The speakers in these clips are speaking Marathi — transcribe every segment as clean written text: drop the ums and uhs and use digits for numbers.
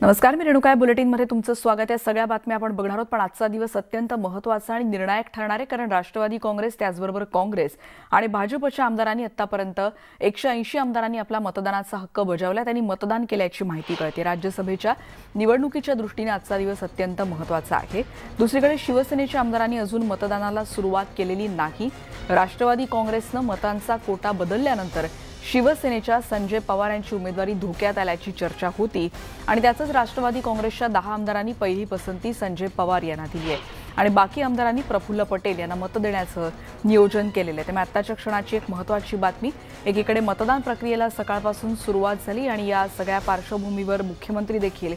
नमस्कार, मी रेणुका बुलेटिनमध्ये तुमचं स्वागत आहे। सगळ्या बातम्या आपण बघणार आहोत, पण आजचा दिवस अत्यंत महत्त्वाचा आणि निर्णायक ठरणार आहे, कारण राष्ट्रवादी काँग्रेस त्याचबरोबर काँग्रेस आणि भाजपच्या आमदारांनी आतापर्यंत 180 आमदारांनी आपला मतदानाचा हक्क बजावला, त्यांनी मतदान केल्याची माहिती कळते। राज्यसभेच्या निवडणुकीच्या दृष्टीने आजचा दिवस अत्यंत महत्त्वाचा आहे। दुसरीकडे शिवसेनेच्या आमदारांनी अजून मतदानाला सुरुवात केलेली नाही। राष्ट्रवादी काँग्रेसने मतांचा कोटा बदलल्यानंतर शिवसेनेच्या संजय पवार यांची उमेदवारी धोक्यात आल्याची चर्चा होती आणि त्यातच राष्ट्रवादी काँग्रेसच्या 10 आमदारांनी पहिली पसंती संजय पवार यांना दिली आहे आणि बाकी आमदारांनी प्रफुल्ल पटेल यांना मत देण्याचं नियोजन केलेलं आहे। त्यामुळे आताच्या क्षणाची एक महत्त्वाची बातमी, एकीकडे मतदान प्रक्रियेला सकाळपासून सुरुवात झाली आणि या सगळ्या पार्श्वभूमीवर मुख्यमंत्री देखील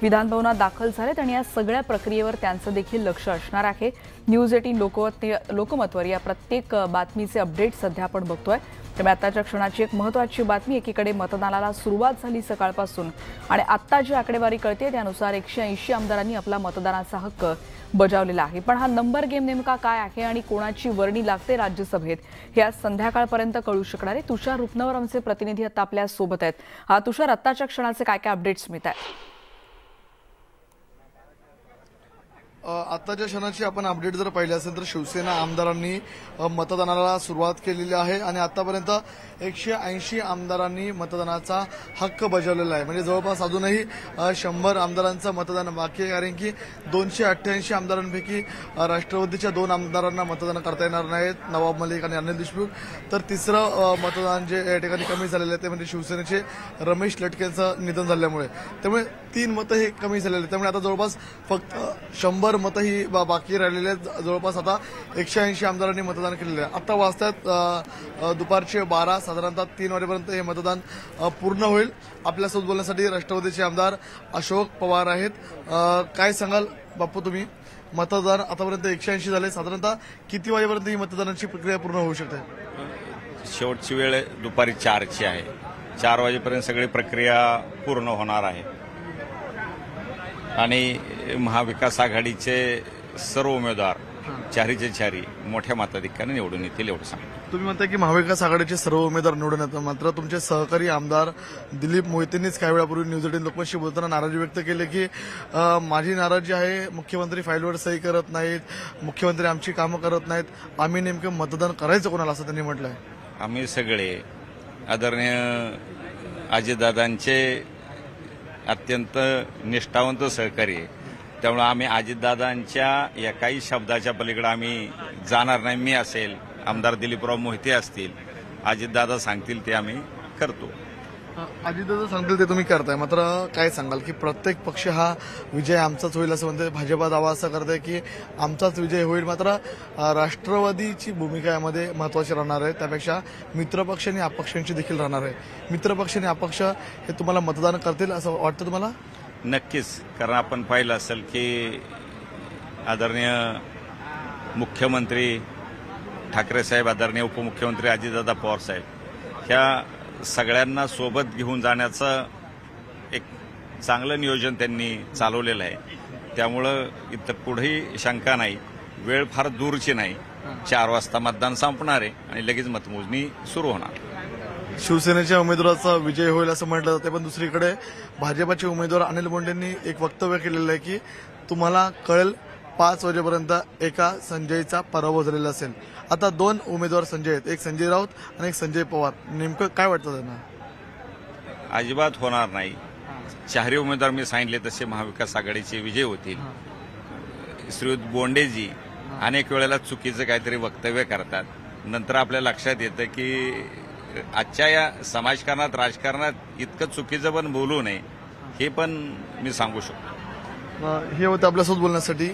विधान भवनात दाखल झालेत आणि या सगळ्या प्रक्रियेवर त्यांचं देखील लक्ष असणार आहे। न्यूज 18 लोकमतवर या प्रत्येक बातमीचे अपडेट सध्या आपण बघतोय। त्यामुळे आताच्या क्षणाची एक महत्त्वाची बातमी, एकीकडे मतदानाला सुरुवात झाली सकाळपासून आणि आत्ता जी आकडेवारी कळते त्यानुसार 180 आमदारांनी आपला मतदानाचा हक्क बजावलेला आहे। पण हा नंबर गेम नेमका काय आहे आणि कोणाची वर्णी लागते राज्यसभेत हे आज संध्याकाळपर्यंत कळू शकणार आहे। तुषार रुपनवर आमचे प्रतिनिधी आता आपल्या सोबत आहेत। तुषार, आत्ताच्या क्षणाचे काय काय अपडेट्स मिळत आहेत? आताच्या क्षणाची आपण अपडेट जर पाहिली असेल तर शिवसेना आमदारांनी मतदानाला सुरुवात केलेली आहे आणि आतापर्यंत 180 आमदारांनी मतदानाचा हक्क बजावलेला आहे। म्हणजे जवळपास अजूनही 100 आमदारांचं मतदान बाकी आहे, कारण की 288 आमदारांपैकी राष्ट्रवादीच्या 2 आमदारांना मतदान करता येणार नाहीत, नवाब मलिक आणि अनिल देशमुख। तर तिसरं मतदान जे या ठिकाणी कमी झालेलं आहे ते म्हणजे शिवसेनेचे रमेश लटकेंचं निधन झाल्यामुळे, त्यामुळे 3 मतं हे कमी झालेले आहेत। त्यामुळे आता जवळपास फक्त 100 मतं ही बाकी राहिलेले आहेत। जवळपास आता 180 आमदारांनी मतदान केलेलं आहे। आता वाजतात दुपारचे 12, साधारणतः 3 वाजेपर्यंत हे मतदान पूर्ण होईल। आपल्यासोबत बोलण्यासाठी राष्ट्रवादीचे आमदार अशोक पवार आहेत। काय सांगाल बापू तुम्ही? मतदान आतापर्यंत 180 झाले, साधारणतः किती वाजेपर्यंत ही मतदानाची प्रक्रिया पूर्ण होऊ शकते? शेवटची वेळ दुपारी 4ची आहे। 4 वाजेपर्यंत सगळी प्रक्रिया पूर्ण होणार आहे आणि महाविकास आघाडीचे सर्व उमेदवार चारीचे चारी मोठ्या मताधिक्याने निवडून येतील एवढं सांगतो। तुम्ही म्हणता की महाविकास आघाडीचे सर्व उमेदवार निवडून येतात, मात्र तुमचे सहकारी आमदार दिलीप मोहितेंनीच काही वेळापूर्वी न्यूज 18 लोकमतशी बोलताना नाराजी व्यक्त केली की माझी नाराजी आहे, मुख्यमंत्री फाईलवर सही करत नाहीत, मुख्यमंत्री आमची कामं करत नाहीत, आम्ही नेमकं मतदान करायचं कोणाला असं त्यांनी म्हटलंय। आम्ही सगळे आदरणीय अजितदादांचे अत्यंत निष्ठावंत सहकारी आहे, त्यामुळे आम्ही अजितदादांच्या एकाही शब्दाच्या पलीकडे आम्ही जाणार नाही। मी असेल, आमदार दिलीपराव मोहिते असतील, अजितदादा सांगतील ते आम्ही करतो। अजितदादा सांगतील ते तुम्ही करताय, मात्र काय सांगाल की प्रत्येक पक्ष हा विजय आमचाच होईल असं म्हणते, भाजपा दावा असा करते की आमचाच विजय होईल, मात्र राष्ट्रवादीची भूमिका यामध्ये महत्त्वाची राहणार आहे, त्यापेक्षा मित्रपक्ष आणि अपक्षांची देखील राहणार आहे। मित्रपक्ष आणि अपक्ष हे तुम्हाला मतदान करतील असं वाटतं तुम्हाला? नक्कीच, कारण आपण पाहिलं असेल की आदरणीय मुख्यमंत्री ठाकरे साहेब, आदरणीय उपमुख्यमंत्री अजितदादा पवार साहेब, ह्या सगळ्यांना सोबत घेऊन जाण्याचं एक चांगलं नियोजन त्यांनी चालवलेलं आहे। त्यामुळं इथं पुढेही शंका नाही, वेळ फार दूरची नाही, 4 वाजता मतदान संपणार आहे आणि लगेच मतमोजणी सुरू होणार। शिवसेनेच्या उमेदवाराचा विजय होईल असं म्हटलं जाते, पण दुसरीकडे भाजपाचे उमेदवार अनिल बोंडेंनी एक वक्तव्य केलेलं आहे की तुम्हाला कळेल 5 वाजेपर्यंत एका संजयचा पराभव झालेला असेल। आता 2 उमेदवार संजय आहेत, एक संजय राऊत आणि एक संजय पवार, नेमकं काय वाटतं त्यांना? अजिबात होणार नाही। 4 उमेदवार मी सांगितले तसे महाविकास आघाडीचे विजय होतील। श्रीयुत बोंडेजी अनेक वेळेला चुकीचं काहीतरी वक्तव्य करतात, नंतर आपल्या लक्षात येतं की आजच्या या समाजकारणात, राजकारणात इतकं चुकीचं पण बोलू नये, हे पण मी सांगू शकतो। हे होतं आपल्यासोबत बोलण्यासाठी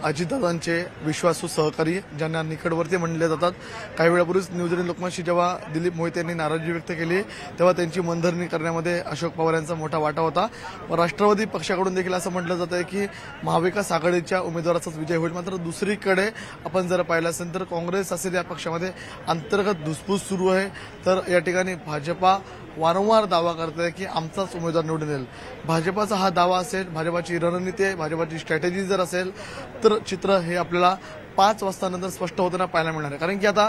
अजितदादांचे विश्वासू सहकारी, ज्यांना निकटवर्ती म्हणले जातात। काही वेळापूर्वीच न्यूज 18 लोकमतशी जेव्हा दिलीप मोहिते यांनी नाराजी व्यक्त केली तेव्हा त्यांची मनधरणी करण्यामध्ये अशोक पवार यांचा मोठा वाटा होता। राष्ट्रवादी पक्षाकडून देखील असं म्हटलं जात आहे की महाविकास आघाडीच्या उमेदवाराचाच विजय होईल, मात्र दुसरीकडे आपण जर पाहिलं असेल तर काँग्रेस असेल या पक्षामध्ये अंतर्गत धुसफूस सुरू आहे। तर या ठिकाणी भाजपा वारंवार दावा करते की आमचाच उमेदवार निवडून येईल। भाजपाचा हा दावा असेल, भाजपाची रणनीती आहे, भाजपाची स्ट्रॅटेजी जर असेल तर चित्र हे आपल्याला 5 वाजता नंतर स्पष्ट होताना पाहायला मिळणार आहे. कारण की आता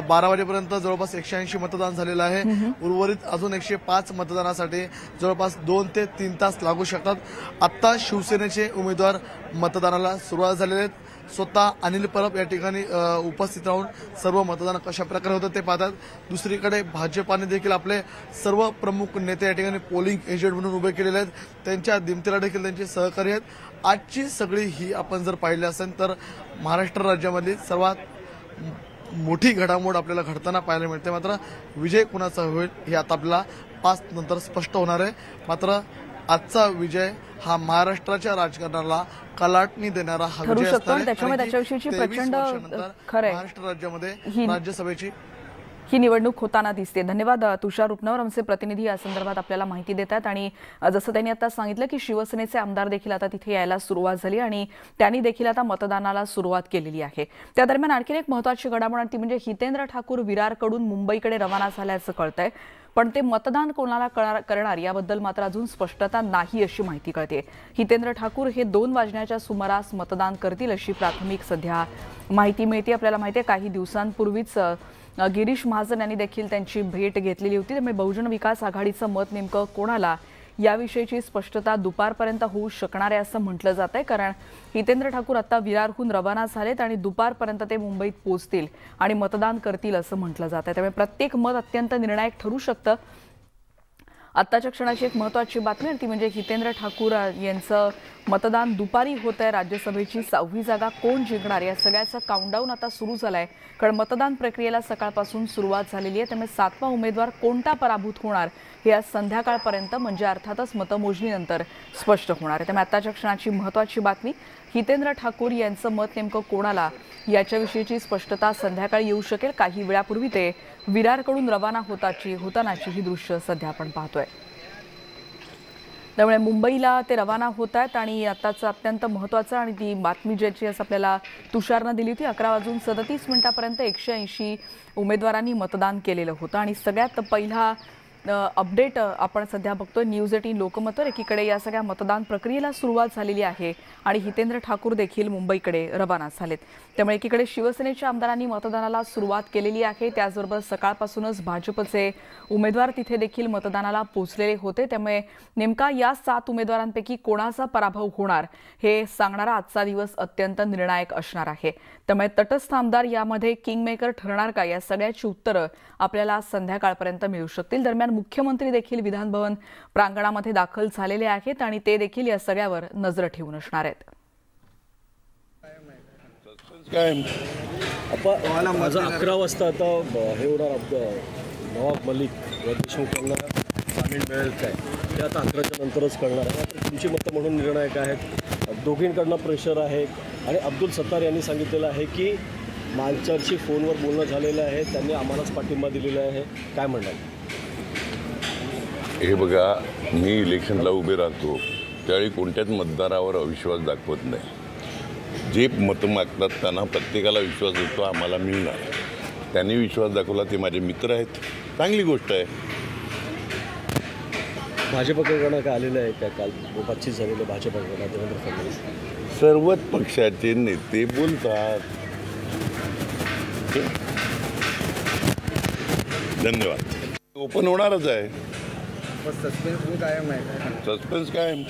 12 वाजेपर्यंत जवळपास 180 मतदान झालेलं आहे. उर्वरित अजून 105 मतदानासाठी जवळपास 2 ते 3 तास लागू शकतात. आता शिवसेनेचे उमेदवार मतदानाला सुरुवात झालेले आहेत. स्वतः अनिल परब या ठिकाणी उपस्थित राहून सर्व मतदान कशा प्रकारे होतं ते पाहतात. दुसरीकडे भाजपाने देखील आपले सर्व प्रमुख नेते या ठिकाणी पोलिंग एजंट म्हणून उभे केलेले आहेत. त्यांच्या दिमतीला देखील त्यांचे सहकारी आहेत. आजची सगळी ही आपण जर पाहिली असेल तर महाराष्ट्र राज्यामधली सर्वात मोठी घडामोड आपल्याला घडताना पाहायला मिळते. मात्र विजय कुणाचा होईल हे आता आपल्याला 5 नंतर स्पष्ट होणार आहे. मात्र आजचा विजय हा महाराष्ट्राच्या राजकारणाला कलाटणी देणारा हा विजय असणार आहे. त्याच्याविषयीची प्रचंड खरं महाराष्ट्र राज्यामध्ये राज्यसभेची ही निवडणूक होताना दिसते. धन्यवाद तुषार उपनवर, आमचे प्रतिनिधी या संदर्भात आपल्याला माहिती देतात. आणि जसं त्यांनी आता सांगितलं की शिवसेनेचे आमदार देखील आता तिथे यायला सुरुवात झाली आणि त्यांनी देखील आता मतदानाला सुरुवात केलेली आहे. त्या दरम्यान आणखी एक महत्त्वाची घडामोड ती म्हणजे हितेंद्र ठाकूर विरारकडून मुंबईकडे रवाना झाल्याचं कळतंय. पण ते मतदान कोणाला करणार याबद्दल मात्र अजून स्पष्टता नाही अशी माहिती कळते. हितेंद्र ठाकूर हे 2 वाजण्याच्या सुमारास मतदान करतील अशी प्राथमिक सध्या माहिती मिळते. आपल्याला माहिती आहे काही दिवसांपूर्वीच गिरीश महाजन यांनी देखील त्यांची भेट घेतलेली होती. त्यामुळे बहुजन विकास आघाडीचं मत नेमकं कोणाला याविषयीची स्पष्टता दुपारपर्यंत होऊ शकणार आहे असं म्हटलं जात आहे. कारण हितेंद्र ठाकूर आता विरारहून रवाना झालेत आणि दुपारपर्यंत ते मुंबईत पोहोचतील आणि मतदान करतील असं म्हटलं जात आहे. त्यामुळे प्रत्येक मत अत्यंत निर्णायक ठरू शकतं. आत्ताच्या क्षणाची एक महत्त्वाची बातमी ती म्हणजे हितेंद्र ठाकूर यांचं मतदान दुपारी होत आहे. राज्यसभेची 6वी जागा कोण जिंकणार या सगळ्याचं काउंटडाऊन आता सुरू झालंय. कारण मतदान प्रक्रियेला सकाळपासून सुरुवात झालेली आहे. त्यामुळे 7वा उमेदवार कोणता पराभूत होणार हे आज संध्याकाळपर्यंत म्हणजे अर्थातच मतमोजणीनंतर स्पष्ट होणार आहे. त्यामुळे आत्ताच्या क्षणाची महत्त्वाची बातमी हितेंद्र ठाकूर यांचं मत नेमकं कोणाला याच्याविषयीची स्पष्टता संध्याकाळी येऊ शकेल. काही वेळापूर्वी ते विरारकडून रवाना होतानाची ही दृश्य सध्या आपण पाहतोय. त्यामुळे मुंबईला ते रवाना होत आहेत आणि आताचं अत्यंत महत्त्वाचं आणि ती बातमी ज्याची असं आपल्याला तुषारनं दिली होती 11:37 180 उमेदवारांनी मतदान केलेलं होतं. आणि सगळ्यात पहिला अपडेट आपण सध्या बघतोय न्यूज 18 लोकमतवर. एकीकडे या सगळ्या मतदान प्रक्रियेला सुरुवात झालेली आहे आणि हितेंद्र ठाकूर देखील मुंबईकडे रवाना झालेत. त्यामुळे एकीकडे शिवसेनेच्या आमदारांनी मतदानाला सुरुवात केलेली आहे. त्याचबरोबर सकाळपासूनच भाजपचे उमेदवार तिथे देखील मतदानाला पोहोचलेले होते. त्यामुळे नेमका या 7 उमेदवारांपैकी कोणाचा पराभव होणार हे सांगणारा आजचा दिवस अत्यंत निर्णायक असणार आहे. त्यामुळे तटस्थ आमदार यामध्ये किंगमेकर ठरणार का या सगळ्याची उत्तरं आपल्याला संध्याकाळपर्यंत मिळू शकतील. दरम्यान मुख्यमंत्री देखील विधानभवन प्रांगणामध्ये दाखल झालेले आहेत आणि ते देखील या सगळ्यावर नजर ठेवून असणार आहेत. माझा 11 वाजता आता हे होणार नवाब मलिक देशमुख यांना जामीन मिळेल काय ते आता 11च्या नंतरच कळणार आहे. तुमची मतं म्हणून निर्णायक आहेत. दोघींकडनं प्रेशर आहे आणि अब्दुल सत्तार यांनी सांगितलेलं आहे की मालचारशी फोनवर बोलणं झालेलं आहे. त्यांनी आम्हालाच पाठिंबा दिलेला आहे. काय म्हणणार? हे बघा, मी इलेक्शनला उभे राहतो त्यावेळी कोणत्याच मतदारावर अविश्वास दाखवत नाही. जे मतं मागतात त्यांना प्रत्येकाला विश्वास देतो आम्हाला मिळणार. त्यांनी विश्वास दाखवला ते माझे मित्र आहेत. चांगली गोष्ट आहे. भाजपकडनं काय आलेलं आहे का? काल बातचीत झालेलं भाजपकडनं देवेंद्र फडणवीस सर्वच पक्षाचे नेते बोलतात. धन्यवाद. ओपन होणारच आहे. सस्पेन्स कायम.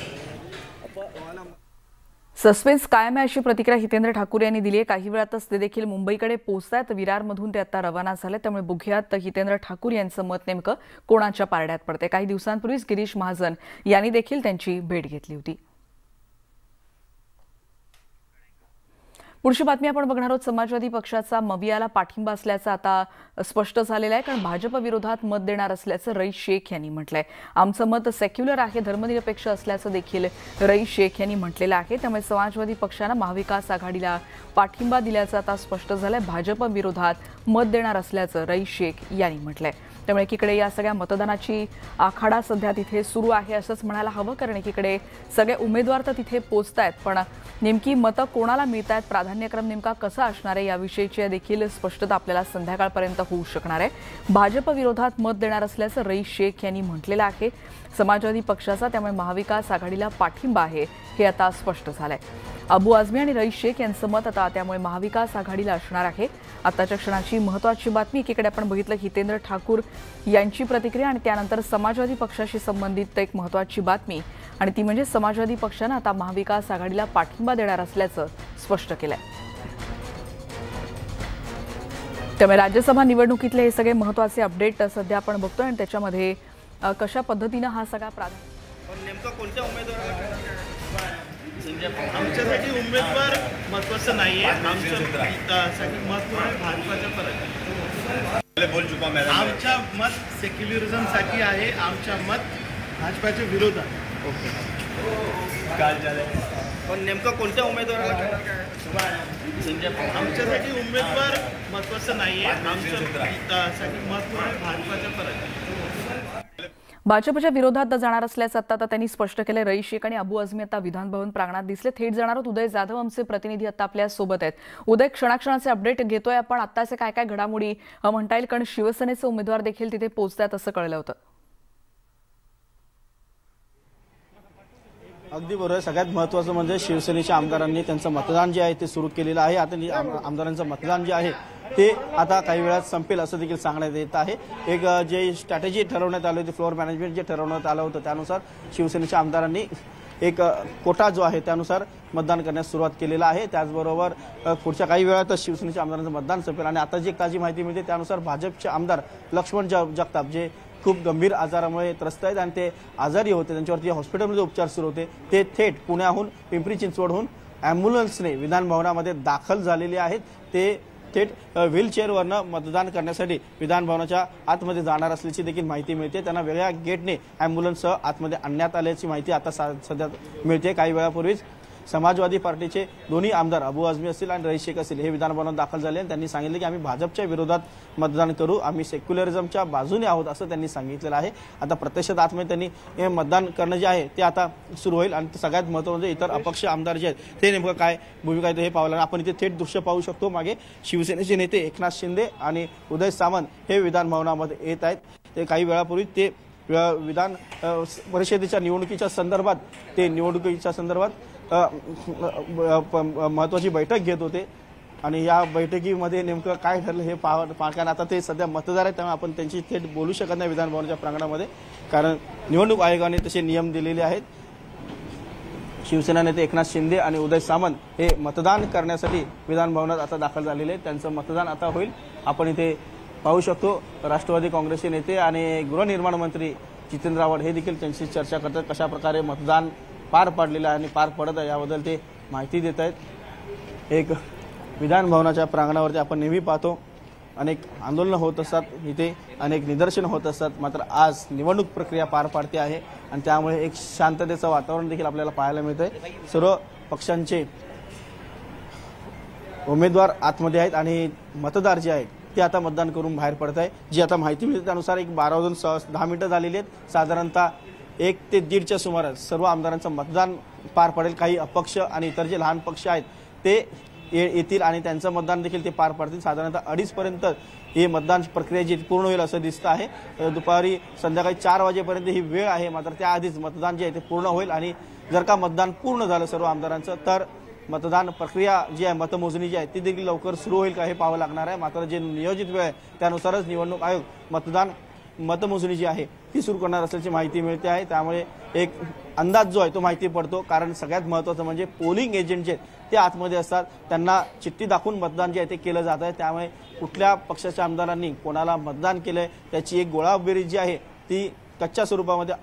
सस्पेन्स कायम आहे अशी प्रतिक्रिया हितेंद्र ठाकूर यांनी दिली आहे. काही वेळातच ते देखील मुंबईकडे पोहोचतात. विरारमधून ते आता रवाना झाले. त्यामुळे बघूयात हितेंद्र ठाकूर यांचं मत नेमकं कोणाच्या पारड्यात पडते. काही दिवसांपूर्वीच गिरीश महाजन यांनी देखील त्यांची भेट घेतली होती. पुढची बातमी आपण बघणार आहोत. समाजवादी पक्षाचा मवियाला पाठिंबा असल्याचं आता स्पष्ट झालेलं आहे. कारण भाजप विरोधात मत देणार असल्याचं रईस शेख यांनी म्हटलंय. आमचं मत सेक्युलर आहे, धर्मनिरपेक्ष असल्याचं देखील रईस शेख यांनी म्हटलेलं आहे. त्यामुळे समाजवादी पक्षानं महाविकास आघाडीला पाठिंबा दिल्याचं आता स्पष्ट झालंय. भाजप विरोधात मत देणार असल्याचं रईस शेख यांनी म्हटलंय. त्यामुळे एकीकडे या सगळ्या मतदानाची आखाडा सध्या तिथे सुरू आहे असंच म्हणायला हवं. कारण एकीकडे सगळे उमेदवार तर तिथे पोहोचतायत पण नेमकी मतं कोणाला मिळत आहेत, प्राधान्यक्रम नेमका कसा असणार आहे याविषयीची देखील स्पष्टता आपल्याला संध्याकाळपर्यंत होऊ शकणार आहे. भाजप विरोधात मत देणार असल्याचं रईस शेख यांनी म्हटलेलं आहे. समाजवादी पक्षाचा, त्यामुळे महाविकास आघाडीला पाठिंबा आहे हे आता स्पष्ट झालंय. अबू आझमी आणि रईस शेख यांचं मत आता त्यामुळे महाविकास आघाडीला असणार आहे. आताच्या क्षणाची महत्त्वाची बातमी. एकीकडे आपण बघितलं हितेंद्र ठाकूर यांची प्रतिक्रिया आणि त्यानंतर समाजवादी पक्षाशी संबंधित एक महत्त्वाची बातमी, आणि ती म्हणजे समाजवादी पक्षानं आता महाविकास आघाडीला पाठिंबा देणार असल्याचं स्पष्ट केलंय. त्यामुळे राज्यसभा निवडणुकीतले हे सगळे महत्त्वाचे अपडेट सध्या आपण बघतोय आणि त्याच्यामध्ये कशा पद्धतीनं हा सगळा नेमका कोणत्या उमेदवाराला आमच्यासाठी उमेदवार महत्वाचं नाहीये. आमच्यासाठी महत्व आहे भाजपाच्या परत बोल चुका मैं. आमच्या मत सेक्युलरिझमसाठी आहे. आमच्या मत भाजपाच्या विरोधात. ओके काय झालं पण नेमका कोणत्या उमेदवाराला आमच्यासाठी उमेदवार महत्वाचं नाहीये. आमच्यासाठी महत्व आहे भाजपाच्या परत. भाजपच्या विरोधात जाणार असल्याचं आता त्यांनी स्पष्ट केलं. रईस शेख आणि अबू आझमी आता विधान भवन प्रांगणात दिसले. थेट जाणार आहोत. उदय जाधव आमचे प्रतिनिधी आता आपल्या सोबत आहेत. उदय, क्षणाक्षणाचे अपडेट घेतोय आपण. आत्ताचे काय काय घडामोडी म्हणता येईल, कारण शिवसेनेचे उमेदवार देखील तिथे पोहोचतात असं कळलं होतं. अगदी बरोबर. सगळ्यात महत्त्वाचं म्हणजे शिवसेनेच्या आमदारांनी त्यांचं मतदान जे आहे ते सुरू केलेलं आहे. आता आमदारांचं मतदान जे आहे ते आता काही वेळात संपेल असं देखील सांगण्यात येत आहे. एक जे स्ट्रॅटेजी ठरवण्यात आली होती, फ्लोअर मॅनेजमेंट जे ठरवण्यात आलं होतं त्यानुसार शिवसेनेच्या आमदारांनी एक कोटा जो आहे त्यानुसार मतदान करण्यास सुरुवात केलेला आहे. त्याचबरोबर पुढच्या काही वेळातच शिवसेनेच्या आमदारांचं मतदान संपेल. आणि आता जी ताजी माहिती मिळते त्यानुसार भाजपचे आमदार लक्ष्मण जगताप जे खूप गंभीर आजारामुळे त्रस्त आहेत आणि ते आजारी होते, त्यांच्यावरती हॉस्पिटलमध्ये उपचार सुरू होते, ते थेट पुण्याहून पिंपरी चिंचवडहून ॲम्ब्युलन्सने विधान भवनामध्ये दाखल झालेले आहेत. ते थेट व्हीलचेअरवरनं मतदान करण्यासाठी विधान भवनाच्या आतमध्ये जाणार असल्याची देखील माहिती मिळते. त्यांना वेगळ्या गेटने ॲम्ब्युलन्ससह आतमध्ये आणण्यात आल्याची माहिती आता सध्या मिळते. काही वेळापूर्वीच समाजवादी पार्टीचे दोन्ही आमदार अबू आझमी असतील आणि रईस शेख असतील हे विधान भवनात दाखल झाले आणि त्यांनी सांगितले की आम्ही भाजपच्या विरोधात मतदान करू, आम्ही सेक्युलरिझमच्या बाजूने आहोत असं त्यांनी सांगितलेलं आहे. आता प्रत्यक्षात आतमध्ये त्यांनी हे मतदान करणं जे आहे ते आता सुरू होईल. आणि सगळ्यात महत्त्वाचं म्हणजे इतर अपक्ष आमदार जे आहेत ते नेमकं काय भूमिका आहे हे पाहायला आपण इथे थेट दृश्य पाहू शकतो. मागे शिवसेनेचे नेते एकनाथ शिंदे आणि उदय सामंत हे विधान भवनामध्ये येत आहेत. ते काही वेळापूर्वी ते विधान परिषदेच्या निवडणुकीच्या संदर्भात महत्त्वाची बैठक घेत होते आणि या बैठकीमध्ये नेमकं काय ठरलं हे कारण आता ते सध्या मतदार आहेत त्यामुळे आपण त्यांची थेट बोलू शकत नाही विधान भवनाच्या प्रांगणामध्ये, कारण निवडणूक आयोगाने तसे नियम दिलेले आहेत. शिवसेना नेते एकनाथ शिंदे आणि उदय सामंत हे मतदान करण्यासाठी विधान भवनात आता दाखल झालेले आहेत. त्यांचं मतदान आता होईल. आपण इथे पाहू शकतो राष्ट्रवादी काँग्रेसचे नेते आणि गृहनिर्माण मंत्री जितेंद्र आव्हाड हे देखील त्यांची चर्चा करतात. कशा प्रकारे मतदान पार पाडलेलं आहे आणि पार पडत आहे याबद्दल ते माहिती देत आहेत. एक विधान भवनाच्या प्रांगणावरती आपण नेहमी पाहतो अनेक आंदोलनं होत असतात, इथे अनेक निदर्शनं होत असतात, मात्र आज निवडणूक प्रक्रिया पार पाडते आहे आणि त्यामुळे एक शांततेचं वातावरण देखील आपल्याला पाहायला मिळतंय. सर्व पक्षांचे उमेदवार आतमध्ये आहेत आणि मतदार जे आहेत ते आता मतदान करून बाहेर पडत आहे. जी आता माहिती मिळते त्यानुसार एक 12 वाजून 10 मिनिटं झालेली आहेत. साधारणतः 1 ते 1:30च्या सुमारास सर्व आमदारांचं मतदान पार पडेल. काही अपक्ष आणि इतर जे लहान पक्ष आहेत ते येतील आणि त्यांचं मतदान देखील ते पार पाडतील. साधारणतः 2:30 पर्यंत ही मतदान प्रक्रिया जी पूर्ण होईल असं दिसतं आहे. दुपारी संध्याकाळी 4 वाजेपर्यंत ही वेळ आहे, मात्र त्याआधीच मतदान जे आहे ते पूर्ण होईल आणि जर का मतदान पूर्ण झालं सर्व आमदारांचं तर मतदान प्रक्रिया जी आहे मतमोजणी जी आहे ती देखील लवकर सुरू होईल का हे पाहावं लागणार आहे. मात्र जे नियोजित वेळ आहे त्यानुसारच निवडणूक आयोग मतमोजणी जी आहे ती सुरू करणार असल्याची माहिती मिळते आहे. त्यामुळे एक अंदाज जो आहे तो माहिती पडतो, कारण सगळ्यात महत्त्वाचं म्हणजे पोलिंग एजंट जे ते आतमध्ये असतात, त्यांना चिठ्ठी दाखवून मतदान जे आहे ते केलं जात आहे. त्यामुळे कुठल्या पक्षाच्या आमदारांनी कोणाला मतदान केलंय त्याची एक गोळाबेरीज जी आहे ती कच्च्या स्वरूपामध्ये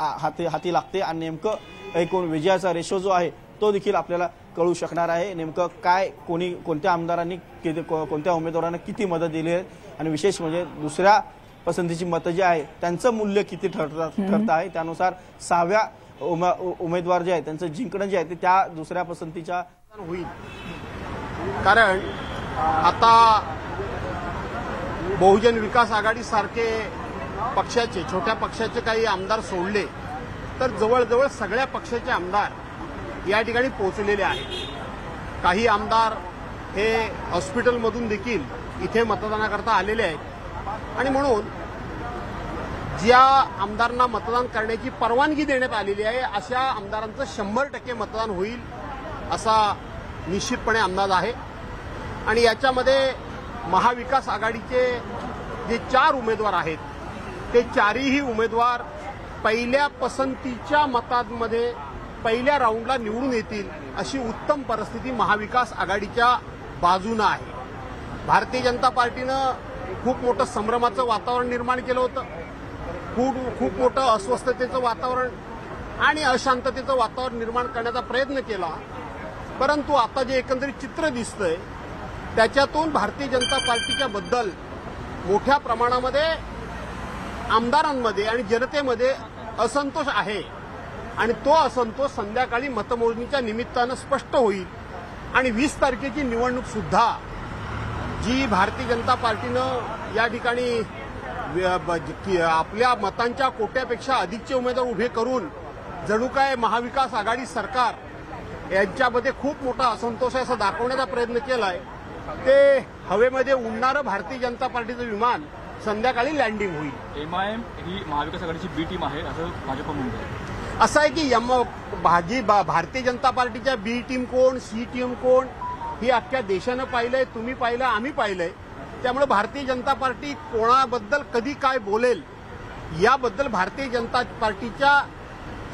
हाती लागते आणि नेमकं एकूण विजयाचा रेशो जो आहे तो देखील आपल्याला कळू शकणार आहे. नेमकं काय कोणत्या आमदारांनी कोणत्या उमेदवारांना किती मदत दिली आहे आणि विशेष म्हणजे दुसऱ्या पसंतीची मतं जी आहे त्यांचं मूल्य किती ठरत आहे. त्यानुसार 6व्या उमेदवार जे आहे त्यांचं जिंकणं जे आहे ते त्या दुसऱ्या पसंतीच्या होईल. कारण आता बहुजन विकास आघाडी सारखे पक्षाचे छोट्या पक्षाचे काही आमदार सोडले तर जवळजवळ सगळ्या पक्षाचे आमदार या ठिकाणी पोहोचलेले आहेत. काही आमदार हे हॉस्पिटलमधून देखील इथे मतदानाकरता आलेले आहेत आणि म्हणून ज्या आमदारांना मतदान करण्याची परवानगी देण्यात आलेली आहे अशा आमदारांचं 100% मतदान होईल असा निश्चितपणे अंदाज आहे। आणि याच्यामध्ये महाविकास आघाडीचे जे 4 उमेदवार आहेत ते 4ही उमेदवार पहिल्या पसंतीच्या मतांमध्ये पहिल्या राऊंडला निवडून येतील अशी उत्तम परिस्थिती महाविकास आघाडीच्या बाजूनं आहे। भारतीय जनता पार्टीनं खूप मोठं संभ्रमाचं वातावरण निर्माण केलं होतं, खूप मोठं अस्वस्थतेचं वातावरण आणि अशांततेचं वातावरण निर्माण करण्याचा प्रयत्न केला, परंतु आता जे एकंदरीत चित्र दिसतंय त्याच्यातून भारतीय जनता पार्टीच्या बद्दल मोठ्या प्रमाणामध्ये आमदारांमध्ये आणि जनतेमध्ये असंतोष आहे आणि तो असंतोष संध्याकाळी मतमोजणीच्या निमित्तानं स्पष्ट होईल। आणि 20 तारखेची निवडणूक सुद्धा जी भारतीय जनता पार्टीनं या ठिकाणी आपल्या मतांच्या कोट्यापेक्षा अधिकचे उमेदवार उभे करून जणू काय महाविकास आघाडी सरकार यांच्यामध्ये खूप मोठा असंतोष आहे असं दाखवण्याचा प्रयत्न केलाय, ते हवेमध्ये उडणारं भारतीय जनता पार्टीचं विमान संध्याकाळी लँडिंग होईल। MIM ही महाविकास आघाडीची बी टीम आहे असं भाजप म्हणते। असं आहे की भारतीय जनता पार्टीच्या बी टीम कोण, सी टीम कोण ही अख्ख्या देशानं पाहिलंय, तुम्ही पाहिलं, आम्ही पाहिलंय। त्यामुळे भारतीय जनता पार्टी कोणाबद्दल कधी काय बोलेल याबद्दल भारतीय जनता पार्टीच्या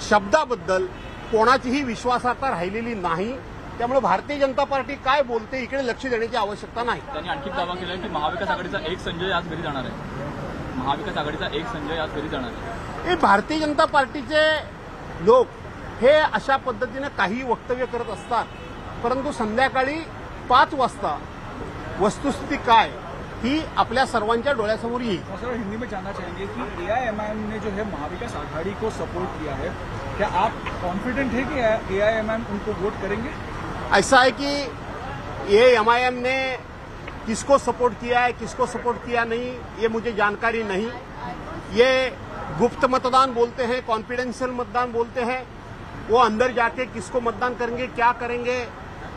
शब्दाबद्दल कोणाचीही विश्वासार्हता राहिलेली नाही। त्यामुळे भारतीय जनता पार्टी काय बोलते इकडे लक्ष देण्याची आवश्यकता नाही। त्यांनी आणखी दावा केला की महाविकास आघाडीचा एक संजय आज घरी जाणार आहे, महाविकास आघाडीचा एक संजय आज घरी जाणार आहे। हे भारतीय जनता पार्टीचे लोक हे अशा पद्धतीने काही वक्तव्य करत असतात, परंतु संध्याकाळी 5 वाजता वस्तुस्थिती काय ही आपल्या सर्वांच्या डोळ्यासमोर येईल। सर, हिंदी में जानना चाहेंगे कि AIMIM ने जो है महाविकास आघाड़ी को सपोर्ट किया है, क्या आप कॉन्फिडेंट है कि AIMIM उनको वोट करेंगे? ऐसा है कि AIMIM ने किसको सपोर्ट किया है, किसको सपोर्ट किया नहीं, ये मुझे जानकारी नहीं। ये गुप्त मतदान बोलते हैं, कॉन्फिडेंशियल मतदान बोलते हैं। वो अंदर जाके किसको मतदान करेंगे, क्या करेंगे,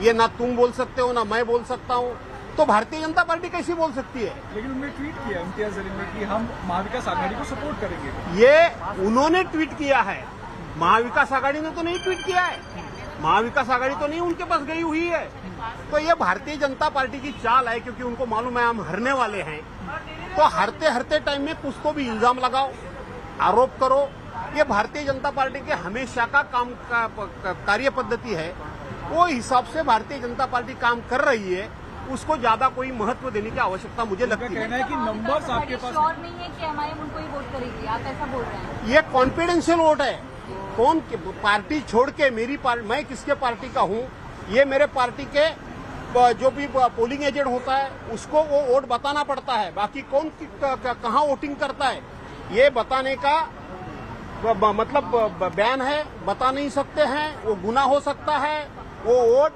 ये ना तुम बोल सकते हो ना मैं बोल सकता हूँ। तो भारतीय जनता पार्टी कैसी बोल सकती है? लेकिन उन्होंने ट्वीट किया इम्तियाज जलील ने कि हम महाविकास आघाड़ी को सपोर्ट करेंगे। ये उन्होंने ट्वीट किया है, महाविकास आघाड़ी ने तो नहीं ट्वीट किया है। महाविकास आघाड़ी तो नहीं उनके पास गई हुई है। तो ये भारतीय जनता पार्टी की चाल है, क्योंकि उनको मालूम है हम हारने वाले हैं। तो हारते टाइम में कुछ तो भी इल्जाम लगाओ, आरोप करो। ये भारतीय जनता पार्टी के हमेशा का काम का कार्य पद्धति है। वो हिसाब से भारतीय जनता पार्टी काम कर रही है, उसको ज्यादा कोई महत्व देने की आवश्यकता मुझे लगती है। कहना है कि नंबर्स आपके पास श्योर नहीं है कि MIM उनको ही वोट करेगी, आप ऐसा बोल रहे हैं? ये कॉन्फिडेंशियल वोट है। कौन पार्टी छोड़ के मैं किसके पार्टी का हूँ, ये मेरे पार्टी के जो भी पोलिंग एजेंट होता है उसको वो वोट बताना पड़ता है। बाकी कौन कहाँ वोटिंग करता है ये बताने का मतलब बयान है, बता नहीं सकते हैं। वो गुनाह हो सकता है, वो वोट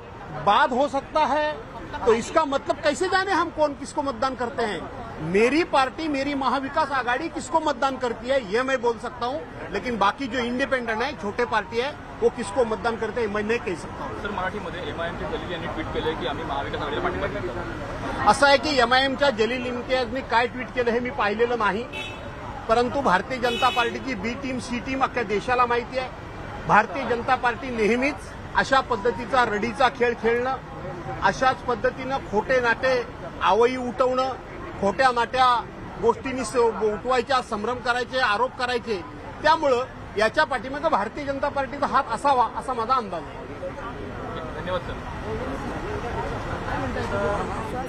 बाद हो सकता है। तो इसका मतलब कैसे जाने हम कौन किसको मतदान करते हैं? मेरी पार्टी, मेरी महाविकास आघाड़ी किसको मतदान करती है ये मैं बोल सकता हूं, लेकिन बाकी जो इंडिपेंडेंट है, छोटे पार्टी है, वो किसको मतदान करते हैं मैं नाही कही सकता हूं। सर, मराठीमध्ये MIMच्या जलील यांनी ट्विट केलंय की आम्ही महाविकास आघाडीला पाठिंबा देतो। असं आहे की MIMच्या जलील इम्तियाजनी काय ट्विट केलं हे मी पाहिलेलं नाही, परंतु भारतीय जनता पार्टीची बी टीम, सी टीम अख्ख्या देशाला माहिती आहे। भारतीय जनता पार्टी नेहमीच अशा पद्धतीचा रडीचा खेळ खेळणं, अशाच पद्धतीनं खोटे नाटे आवई उठवणं, खोट्या नाट्या गोष्टींनी उठवायच्या, संभ्रम करायचे, आरोप करायचे, त्यामुळं याच्या पाठीमागे भारतीय जनता पार्टीचा हात असावा असा माझा अंदाज आहे। धन्यवाद सर।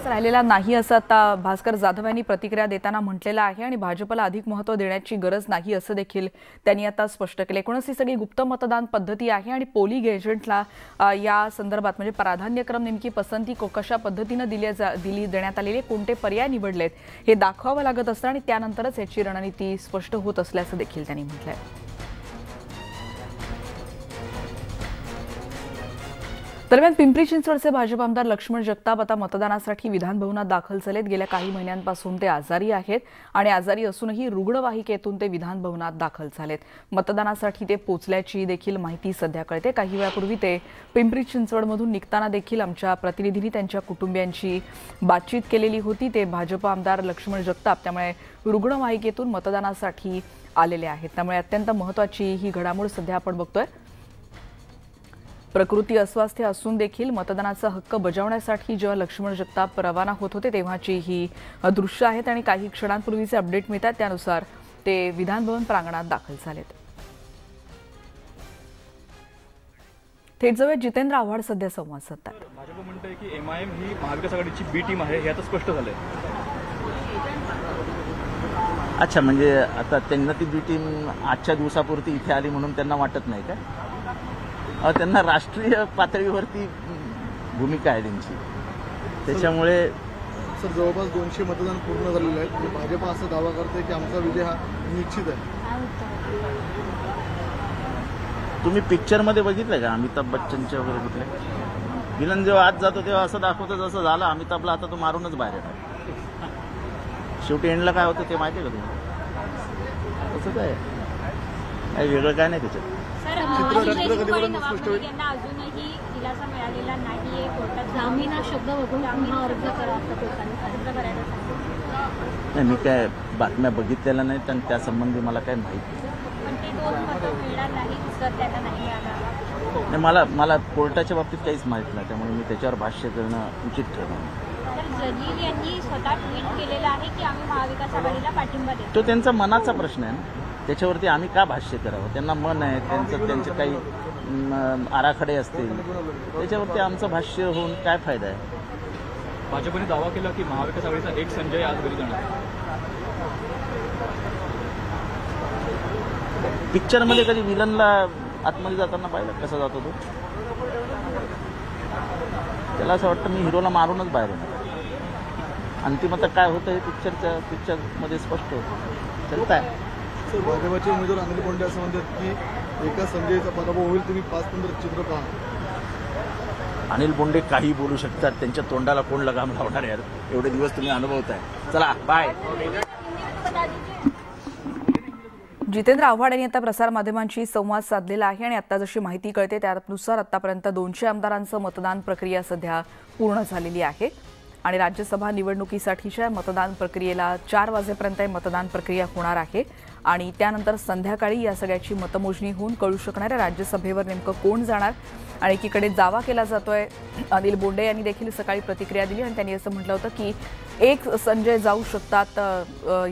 राहिलेला नाही असं आता भास्कर जाधव यांनी प्रतिक्रिया देताना म्हटलेलं आहे आणि भाजपला अधिक महत्त्व देण्याची गरज नाही असं देखील त्यांनी आता स्पष्ट केले। एकूणच ही सगळी गुप्त मतदान पद्धती आहे आणि पोलिंग एजंटला या संदर्भात म्हणजे प्राधान्यक्रम नेमकी पसंती कशा पद्धतीनं देण्यात आलेली, कोणते पर्याय निवडलेत हे दाखवावं लागत असतं आणि त्यानंतरच याची रणनीती स्पष्ट होत असल्याचं देखील त्यांनी म्हटलंय। दरम्यान पिंपरी चिंचवडचे भाजप आमदार लक्ष्मण जगताप आता मतदानासाठी विधान भवनात दाखल झालेत। गेल्या काही महिन्यांपासून ते आजारी आहेत आणि आजारी असूनही रुग्णवाहिकेतून ते विधान भवनात दाखल झालेत। मतदानासाठी ते पोचल्याची देखील माहिती सध्या कळते। काही वेळापूर्वी ते पिंपरी चिंचवडमधून निघताना देखील आमच्या प्रतिनिधींनी त्यांच्या कुटुंबियांची बातचीत केलेली होती। ते भाजप आमदार लक्ष्मण जगताप त्यामुळे रुग्णवाहिकेतून मतदानासाठी आलेले आहेत। त्यामुळे अत्यंत महत्त्वाची ही घडामोड सध्या आपण बघतोय। प्रकृती अस्वास्थ्य असून देखील मतदानाचा हक्क बजावण्यासाठी जेव्हा लक्ष्मण जगताप रवाना होत होते तेव्हाची ही दृश्य आहेत आणि काही क्षणांपूर्वीचे अपडेट मिळतात त्यानुसार ते विधान भवन प्रांगणात दाखल झालेत। थेट जाऊया जितेंद्र आव्हाड सध्या संवाद साधतात। भाजप म्हणतंय की एमआयएम ही महाविकास आघाडीची बी टीम आहे हे आता स्पष्ट झालंय। अच्छा, म्हणजे आता त्यांना ती बी टीम आजच्या दिवसापुरती इथे आली म्हणून त्यांना वाटत नाही का? त्यांना राष्ट्रीय पातळीवरती भूमिका आहे त्यांची, त्याच्यामुळे सर जवळपास 200 मतदान पूर्ण झालेले आहेत। भाजप असा दावा करते की आमचा विजय हा निश्चित आहे। तुम्ही पिक्चरमध्ये बघितलं का अमिताभ बच्चनच्या वगैरे कुठल्या विलन जेव्हा आत जातो तेव्हा असं दाखवतं जसं झालं अमिताभला आता तो मारूनच बाहेर येणार। शेवटी एंडला काय होतं ते माहिती आहे का तुम्ही? तसं काय काही वेगळं काय नाही त्याच्यात। अजूनही दिलासा मिळालेला नाहीये, कोर्टात जामीन हा शब्द बघून अर्ज करा नाही, मी काय बातम्या भागितलेल्या नाहीत आणि त्या संबंधी मला काय माहिती पण ते 2 मतं मिळणार नाहीत सर, त्यांना नाही मिळालं। मला कोर्टाच्या बाबतीत काहीच माहित नाही, त्यामुळे मी त्याच्यावर भाष्य करणं उचित ठरवलं। जलील यांनी स्वतः ट्विट केलेलं आहे की आम्ही महाविकास आघाडीला पाठिंबा देतो। तो त्यांचा मनाचा प्रश्न आहे ना, त्याच्यावरती आम्ही का भाष्य करावं? त्यांना मन आहे, त्यांचे काही आराखडे असतील, त्याच्यावरती आमचं भाष्य होऊन काय फायदा आहे? भाजपने दावा केला की महाविकास आघाडीचा एक संजय आज घरी जाणार। पिक्चरमध्ये कधी विलनला आतमध्ये जाताना पाहिलं कसं जातो तो? त्याला असं वाटतं मी हिरोला मारूनच बाहेर येणार। अंतिम आता काय होतं हे पिक्चरमध्ये स्पष्ट होतं। चल काय सर भाजपचे उमेदवार अनिल बोंडे असं म्हणतात की एका संजयचा पराभव होईल, तुम्ही 5-15 चित्र पहा। अनिल बोंडे काही बोलू शकतात, त्यांच्या तोंडाला कोण लगाम लावणार यार? एवढे दिवस तुम्ही अनुभवताय। चला बाय। जितेंद्र आव्हाड यांनी आता प्रसारमाध्यमांशी संवाद साधलेला आहे आणि आता जशी माहिती कळते त्यानुसार आतापर्यंत 200 आमदारांचं मतदान प्रक्रिया सध्या पूर्ण झालेली आहे आणि राज्यसभा निवडणुकीसाठीच्या मतदान प्रक्रियेला 4 वाजेपर्यंत मतदान प्रक्रिया होणार आहे आणि त्यानंतर संध्याकाळी या सगळ्याची मतमोजणी होऊन कळू शकणार आहे राज्यसभेवर नेमकं कोण जाणार। आणि एकीकडे दावा केला जातोय, अनिल बोंडे यांनी देखील सकाळी प्रतिक्रिया दिली आणि त्यांनी असं म्हटलं होतं की एक संजय जाऊ शकतात,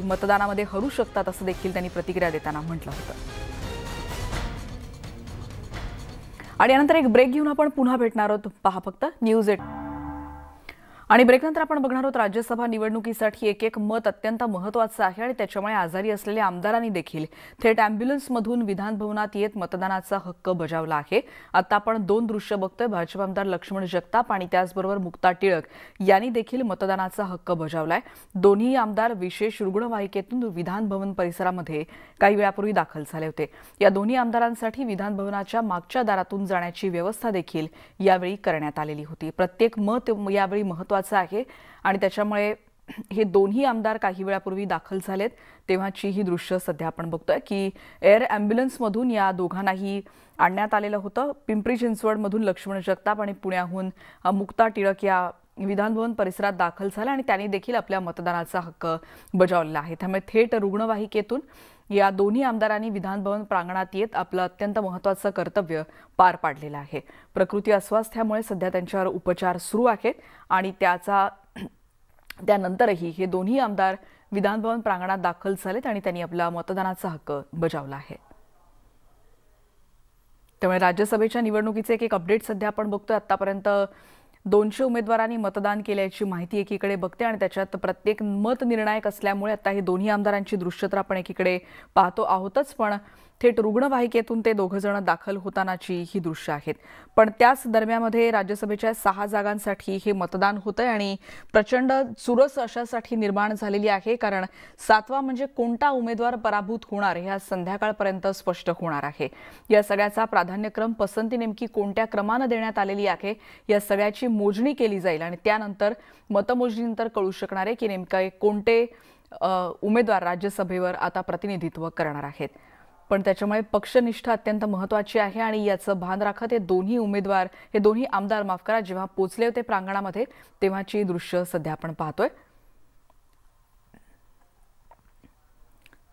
मतदानामध्ये हरू शकतात असं देखील त्यांनी प्रतिक्रिया देताना म्हटलं होतं। आणि यानंतर एक ब्रेक घेऊन आपण पुन्हा भेटणार आहोत। पहा फक्त न्यूज 8 आणि ब्रेकनंतर आपण बघणार आहोत राज्यसभा निवडणुकीसाठी एक मत अत्यंत महत्त्वाचं आहे आणि त्याच्यामुळे आजारी असलेल्या आमदारांनी देखील थेट अँब्युलन्समधून विधान भवनात येत मतदानाचा हक्क बजावला आहे। आता आपण 2 दृश्य बघतोय, भाजप आमदार लक्ष्मण जगताप आणि त्याचबरोबर मुक्ता टिळक यांनी देखील मतदानाचा हक्क बजावलाय। दोन्ही आमदार विशेष रुग्णवाहिकेतून विधान भवन परिसरामध्ये काही वेळापूर्वी दाखल झाले होते। या दोन्ही आमदारांसाठी विधान भवनाच्या मागच्या दारातून जाण्याची व्यवस्था देखील यावेळी करण्यात आलेली होती। प्रत्येक मत यावेळी महत्त्वाचं आहे आणि त्याच्यामुळे हे दोन्ही आमदार काही वेळापूर्वी दाखल झालेत तेव्हाची ही दृश्य सध्या आपण बघतोय की एअर ॲम्ब्युलन्समधून या दोघांनाही आणण्यात आलेलं होतं। पिंपरी चिंचवडमधून लक्ष्मण जगताप आणि पुण्याहून मुक्ता टिळक या विधान भवन परिसरात दाखल झाला आणि त्यांनी देखील आपल्या मतदानाचा हक्क बजावलेला आहे। त्यामुळे थेट रुग्णवाहिकेतून या दोन्ही आमदारांनी विधान भवन प्रांगणात येत आपलं अत्यंत महत्त्वाचं कर्तव्य पार पाडलेलं आहे। प्रकृती अस्वास्थ्यामुळे सध्या त्यांच्यावर उपचार सुरू आहेत आणि त्यानंतरही हे दोन्ही आमदार विधान भवन प्रांगणात दाखल झालेत आणि त्यांनी आपला मतदानाचा हक्क बजावला आहे। त्यामुळे राज्यसभेच्या निवडणुकीचे एक अपडेट सध्या आपण बघतोय। आतापर्यंत 200 उमेदवारांनी मतदान केल्याची माहिती एकीकडे बघते आणि त्याच्यात प्रत्येक मत निर्णायक असल्यामुळे आता हे दोन्ही आमदारांची दृश्य तर आपण एकीकडे पाहतो आहोतच, पण थेट रुग्णवाहिकेतून ते दोघं जण दाखल होतानाची ही दृश्य आहेत. पण त्याच दरम्यानमध्ये राज्यसभेच्या 6 जागांसाठी हे मतदान होतंय आणि प्रचंड चुरस अशासाठी निर्माण झालेली आहे, कारण 7वा म्हणजे कोणता उमेदवार पराभूत होणार हे आज संध्याकाळपर्यंत स्पष्ट होणार आहे. या सगळ्याचा प्राधान्यक्रम पसंती नेमकी कोणत्या क्रमाने देण्यात आलेली आहे या सगळ्याची मोजणी केली जाईल आणि त्यानंतर मतमोजणीनंतर कळू शकणार आहे की नेमके कोणते उमेदवार राज्यसभेवर आता प्रतिनिधित्व करणार आहेत. पण त्याच्यामुळे पक्षनिष्ठा अत्यंत महत्त्वाची आहे आणि याचं भान राखत हे दोन्ही आमदार जेव्हा पोचले होते प्रांगणामध्ये तेव्हाची दृश्य सध्या आपण पाहतोय.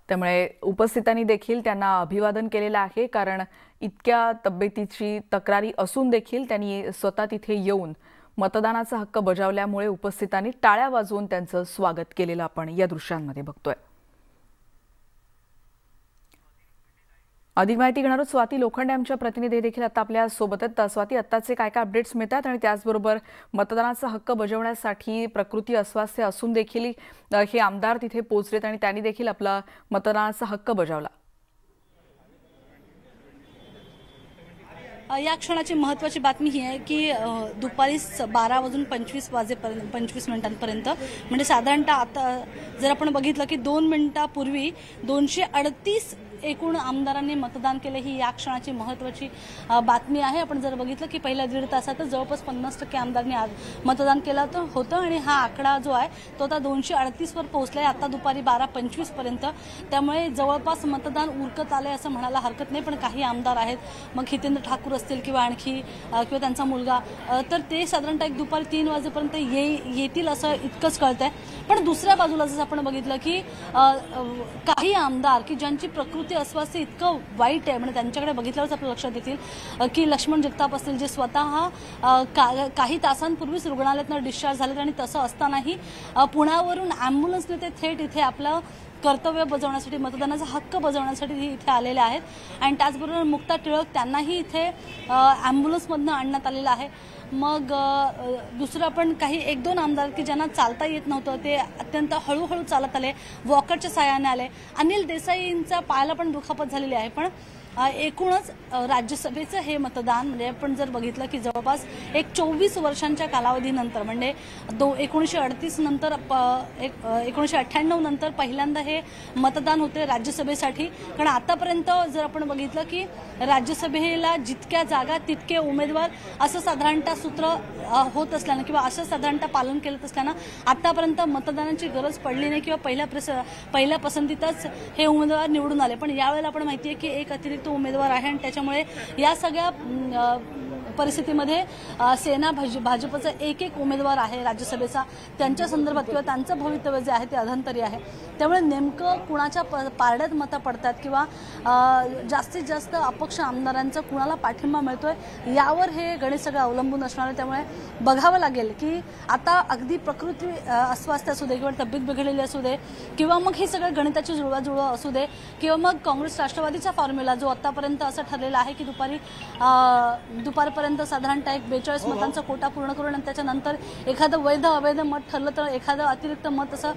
त्यामुळे उपस्थितांनी देखील त्यांना अभिवादन केलेलं आहे, कारण इतक्या तब्येतीची तक्रारी असून देखील त्यांनी स्वतः तिथे येऊन मतदानाचा हक्क बजावल्यामुळे उपस्थितांनी टाळ्या वाजवून त्यांचं स्वागत केलेलं आपण या दृश्यांमध्ये बघतोय. अधिक माहिती घेणार स्वाती लोखंडे आमच्या प्रतिनिधी देखील आता आपल्या सोबत आहेत. स्वाती, आत्ताचे काय काय अपडेट्स मिळतात आणि त्याचबरोबर मतदानाचा हक्क बजावण्यासाठी प्रकृती अस्वास्थ्य असून देखील हे आमदार तिथे पोहोचलेत आणि त्यांनी देखील आपला मतदानाचा हक्क बजावला. या क्षणाची महत्त्वाची बातमी ही आहे की दुपारी 12:25 मिनिटांपर्यंत म्हणजे साधारणतः आता जर आपण बघितलं की 2 मिनिटांपूर्वी 238 एकूण आमदारांनी मतदान केले. ही या क्षणाची महत्त्वाची बातमी आहे. आपण जर बघितलं की पहिल्या 1.5 तासातच जवळपास 50% आमदारांनी मतदान केलं होतं आणि हा आकडा जो आहे तो आता 238 वर पोहोचलाय आता दुपारी 12:25 पर्यंत. त्यामुळे जवळपास मतदान उरकत आलंय असं म्हणायला हरकत नाही. पण काही आमदार आहेत, मग हितेंद्र ठाकूर असतील किंवा त्यांचा मुलगा, तर ते साधारणतः एक दुपारी 3 वाजेपर्यंत येतील असं इतकंच कळतंय. पण दुसऱ्या बाजूला जसं आपण बघितलं की काही आमदार की ज्यांची प्रकृती अस्वास्थ्य इतकं वाईट आहे, म्हणजे त्यांच्याकडे बघितल्यावरच आपल्या लक्षात येतील की लक्ष्मण जगताप असतील जे स्वतः काही तासांपूर्वीच रुग्णालयातून डिस्चार्ज झालेत आणि तसं असतानाही पुण्यावरून ॲम्ब्युलन्सने ते थेट इथे आपलं कर्तव्य बजावण्यासाठी मतदानाचा हक्क बजावण्यासाठी इथे आलेले आहेत. आणि त्याचबरोबर मुक्ता टिळक त्यांनाही इथे ॲम्ब्युलन्समधनं आणण्यात आलेलं आहे. मग दुसरं आपण काही 1-2 आमदार की ज्यांना चालता येत नव्हतं ते अत्यंत हळूहळू चालत आले, वॉकरच्या साहाय्याने आले. अनिल देसाईंचा पायाला पण दुखापत झालेली आहे. पण एकूणच राज्यसभेचं हे मतदान म्हणजे आपण जर बघितलं की जवळपास एक 24 वर्षांच्या कालावधीनंतर म्हणजे 1938 नंतर 1998 नंतर पहिल्यांदा हे मतदान होते राज्यसभेसाठी. कारण आतापर्यंत जर आपण बघितलं की राज्यसभेला जितक्या जागा तितके उमेदवार असं साधारणतः सूत्र होत असल्यानं किंवा असं साधारणतः पालन केलं असल्यानं आतापर्यंत मतदानाची गरज पडली नाही किंवा पहिल्या पसंतीतच हे उमेदवार निवडून आले. पण यावेळेला आपण माहिती आहे की एक अतिरिक्त उमेदवार आहे आणि त्याच्यामुळे या सगळ्या परिस्थितीमध्ये सेना भाजपचा एक उमेदवार आहे राज्यसभेचा, त्यांच्या संदर्भात किंवा त्यांचं भवितव्य जे आहे ते अधांतरी आहे. त्यामुळे नेमकं कुणाच्या पारड्यात मतं पडतात किंवा जास्तीत जास्त अपक्ष आमदारांचा कुणाला पाठिंबा मिळतोय यावर हे गणित सगळं अवलंबून असणार आहे. त्यामुळे बघावं लागेल की आता अगदी प्रकृती अस्वास्थ्य असू दे किंवा तब्येत बिघडलेली असू दे किंवा मग हे सगळं गणिताची जुळवाजुळव असू दे किंवा मग काँग्रेस राष्ट्रवादीचा फॉर्म्युला जो आतापर्यंत असं ठरलेला आहे की दुपारपर्यंत साधारणतः 42 मतांचा कोटा पूर्ण करून आणि त्याच्यानंतर एखादं वैध अवैध मत ठरलं तर एखादं अतिरिक्त मत असं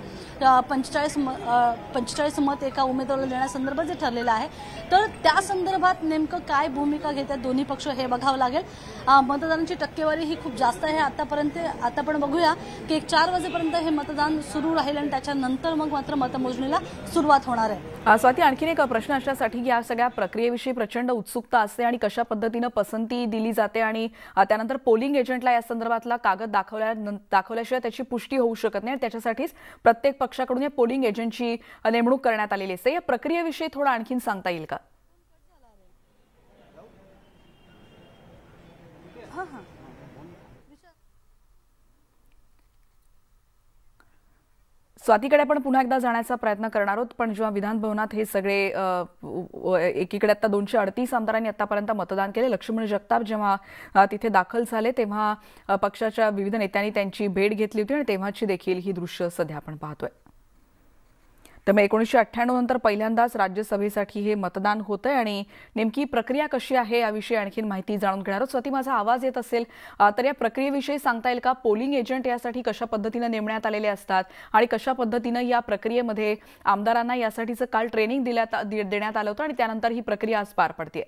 45 मत एका उमेदवाराला देण्यासंदर्भात जे ठरलेलं आहे तर त्या संदर्भात नेमकं काय भूमिका घेतात दोन्ही पक्ष हे बघावं लागेल. मतदानाची टक्केवारी ही खूप जास्त आहे आतापर्यंत. आता पण बघूया की 4 वाजेपर्यंत हे मतदान सुरू राहील आणि त्याच्यानंतर मग मात्र मतमोजणीला सुरुवात होणार आहे. स्वाती, आणखीन एक प्रश्न अशासाठी की या सगळ्या प्रक्रियेविषयी प्रचंड उत्सुकता असते आणि कशा पद्धतीनं पसंती दिली जाते आणि त्यानंतर पोलिंग एजंटला या संदर्भातला कागद दाखवल्याशिवाय त्याची पुष्टी होऊ शकत नाही. त्याच्यासाठीच प्रत्येक पक्षाकडून या पोलिंग एजंटची नेमणूक करण्यात आलेली असते. या प्रक्रियेविषयी थोडं आणखीन सांगता येईल का? स्वातीकडे आपण पुन्हा एकदा जाण्याचा प्रयत्न करणार आहोत. पण जेव्हा विधान भवनात हे सगळे एकीकडे आता 238 आमदारांनी आतापर्यंत मतदान केले, लक्ष्मण जगताप जेव्हा तिथे दाखल झाले तेव्हा पक्षाच्या विविध नेत्यांनी त्यांची भेट घेतली होती आणि तेव्हाची देखील ही दृश्य सध्या आपण पाहतोय. त्यामुळे 1998 नंतर पहिल्यांदाच राज्यसभेसाठी हे मतदान होतंय आणि नेमकी प्रक्रिया कशी आहे याविषयी आणखी माहिती जाणून घेणार आहोत. स्वाती, माझा आवाज येत असेल तर या प्रक्रियेविषयी सांगता येईल का? पोलिंग एजंट यासाठी कशा पद्धतीने नेमण्यात आलेले असतात आणि कशा पद्धतीने या प्रक्रियेमध्ये आमदारांना यासाठीचं काल ट्रेनिंग देण्यात आलं होतं आणि त्यानंतर ही प्रक्रिया आज पार पडते?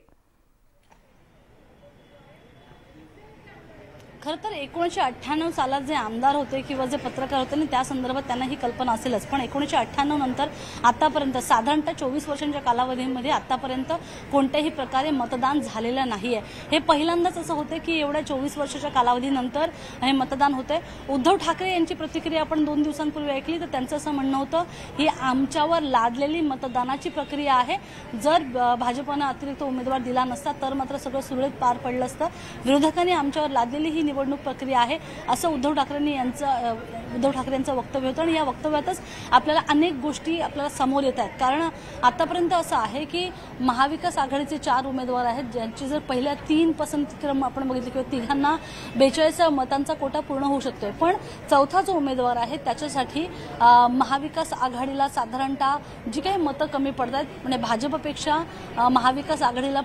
खरं तर 1998 सालात जे आमदार होते किंवा जे पत्रकार होते त्या संदर्भात त्यांना ही कल्पना असेलच, पण 1998 नंतर आतापर्यंत साधारणतः 24 वर्षांच्या कालावधीमध्ये आतापर्यंत कोणत्याही प्रकारे मतदान झालेलं नाहीये. हे पहिल्यांदाच असं होतं की एवढ्या 24 वर्षाच्या कालावधीनंतर हे मतदान होतंय. उद्धव ठाकरे यांची प्रतिक्रिया आपण 2 दिवसांपूर्वी ऐकली, तर त्यांचं असं म्हणणं होतं ही आमच्यावर लादलेली मतदानाची प्रक्रिया आहे. जर भाजपनं अतिरिक्त उमेदवार दिला नसता तर मात्र सगळं सुरळीत पार पडलं असतं. विरोधकांनी आमच्यावर लादलेली ही निवडणूक प्रक्रिया आहे असं उद्धव ठाकरे यांचं वक्तव्य होतं आणि या वक्तव्यातच आपल्याला अनेक गोष्टी आपल्याला समोर येत आहेत. कारण आतापर्यंत असं आहे की महाविकास आघाडीचे 4 उमेदवार आहेत, ज्यांची जर पहिल्या 3 पसंतीक्रम आपण बघितले किंवा तिघांना 42 मतांचा कोटा पूर्ण होऊ शकतोय, पण चौथा जो उमेदवार आहे त्याच्यासाठी महाविकास आघाडीला साधारणतः जी काही मतं कमी पडतात, म्हणजे भाजपपेक्षा महाविकास आघाडीला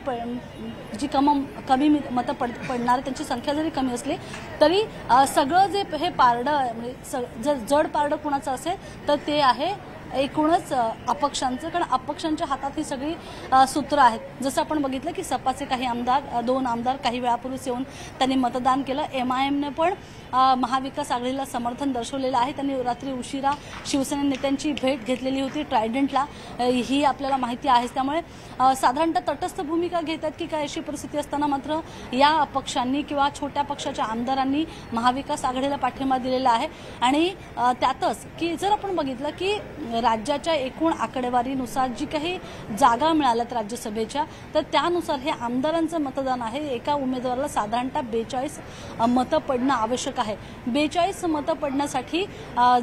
जी कमी मतं पडणार त्यांची संख्या जरी कमी असली तरी सगळं जे हे पारडं म्हणजे जर जड पारडं कुणाचं असेल तर ते आहे एकूणच अपक्षांचं. कारण अपक्षांच्या हातात ही सगळी सूत्र आहेत. जसं आपण बघितलं की सपाचे काही आमदार 2 आमदार काही वेळापूर्वीच येऊन त्यांनी मतदान केलं. MIMने पण महाविकास आघाडीला समर्थन दर्शवलेलं आहे. त्यांनी रात्री उशिरा शिवसेना नेत्यांची भेट घेतलेली होती ट्रायडंटला, ही आपल्याला माहिती आहे. त्यामुळे साधारणतः तटस्थ भूमिका घेतात की काय अशी परिस्थिती असताना मात्र या अपक्षांनी किंवा छोट्या पक्षाच्या आमदारांनी महाविकास आघाडीला पाठिंबा दिलेला आहे. आणि त्यातच की जर आपण बघितलं की राज्याच्या एकूण आकडेवारीनुसार जी काही जागा मिळाल्यात राज्यसभेच्या, तर त्यानुसार हे आमदारांचं मतदान आहे. एका उमेदवाराला साधारणतः 42 मतं पडणं आवश्यक आहे. 42 मतं पडण्यासाठी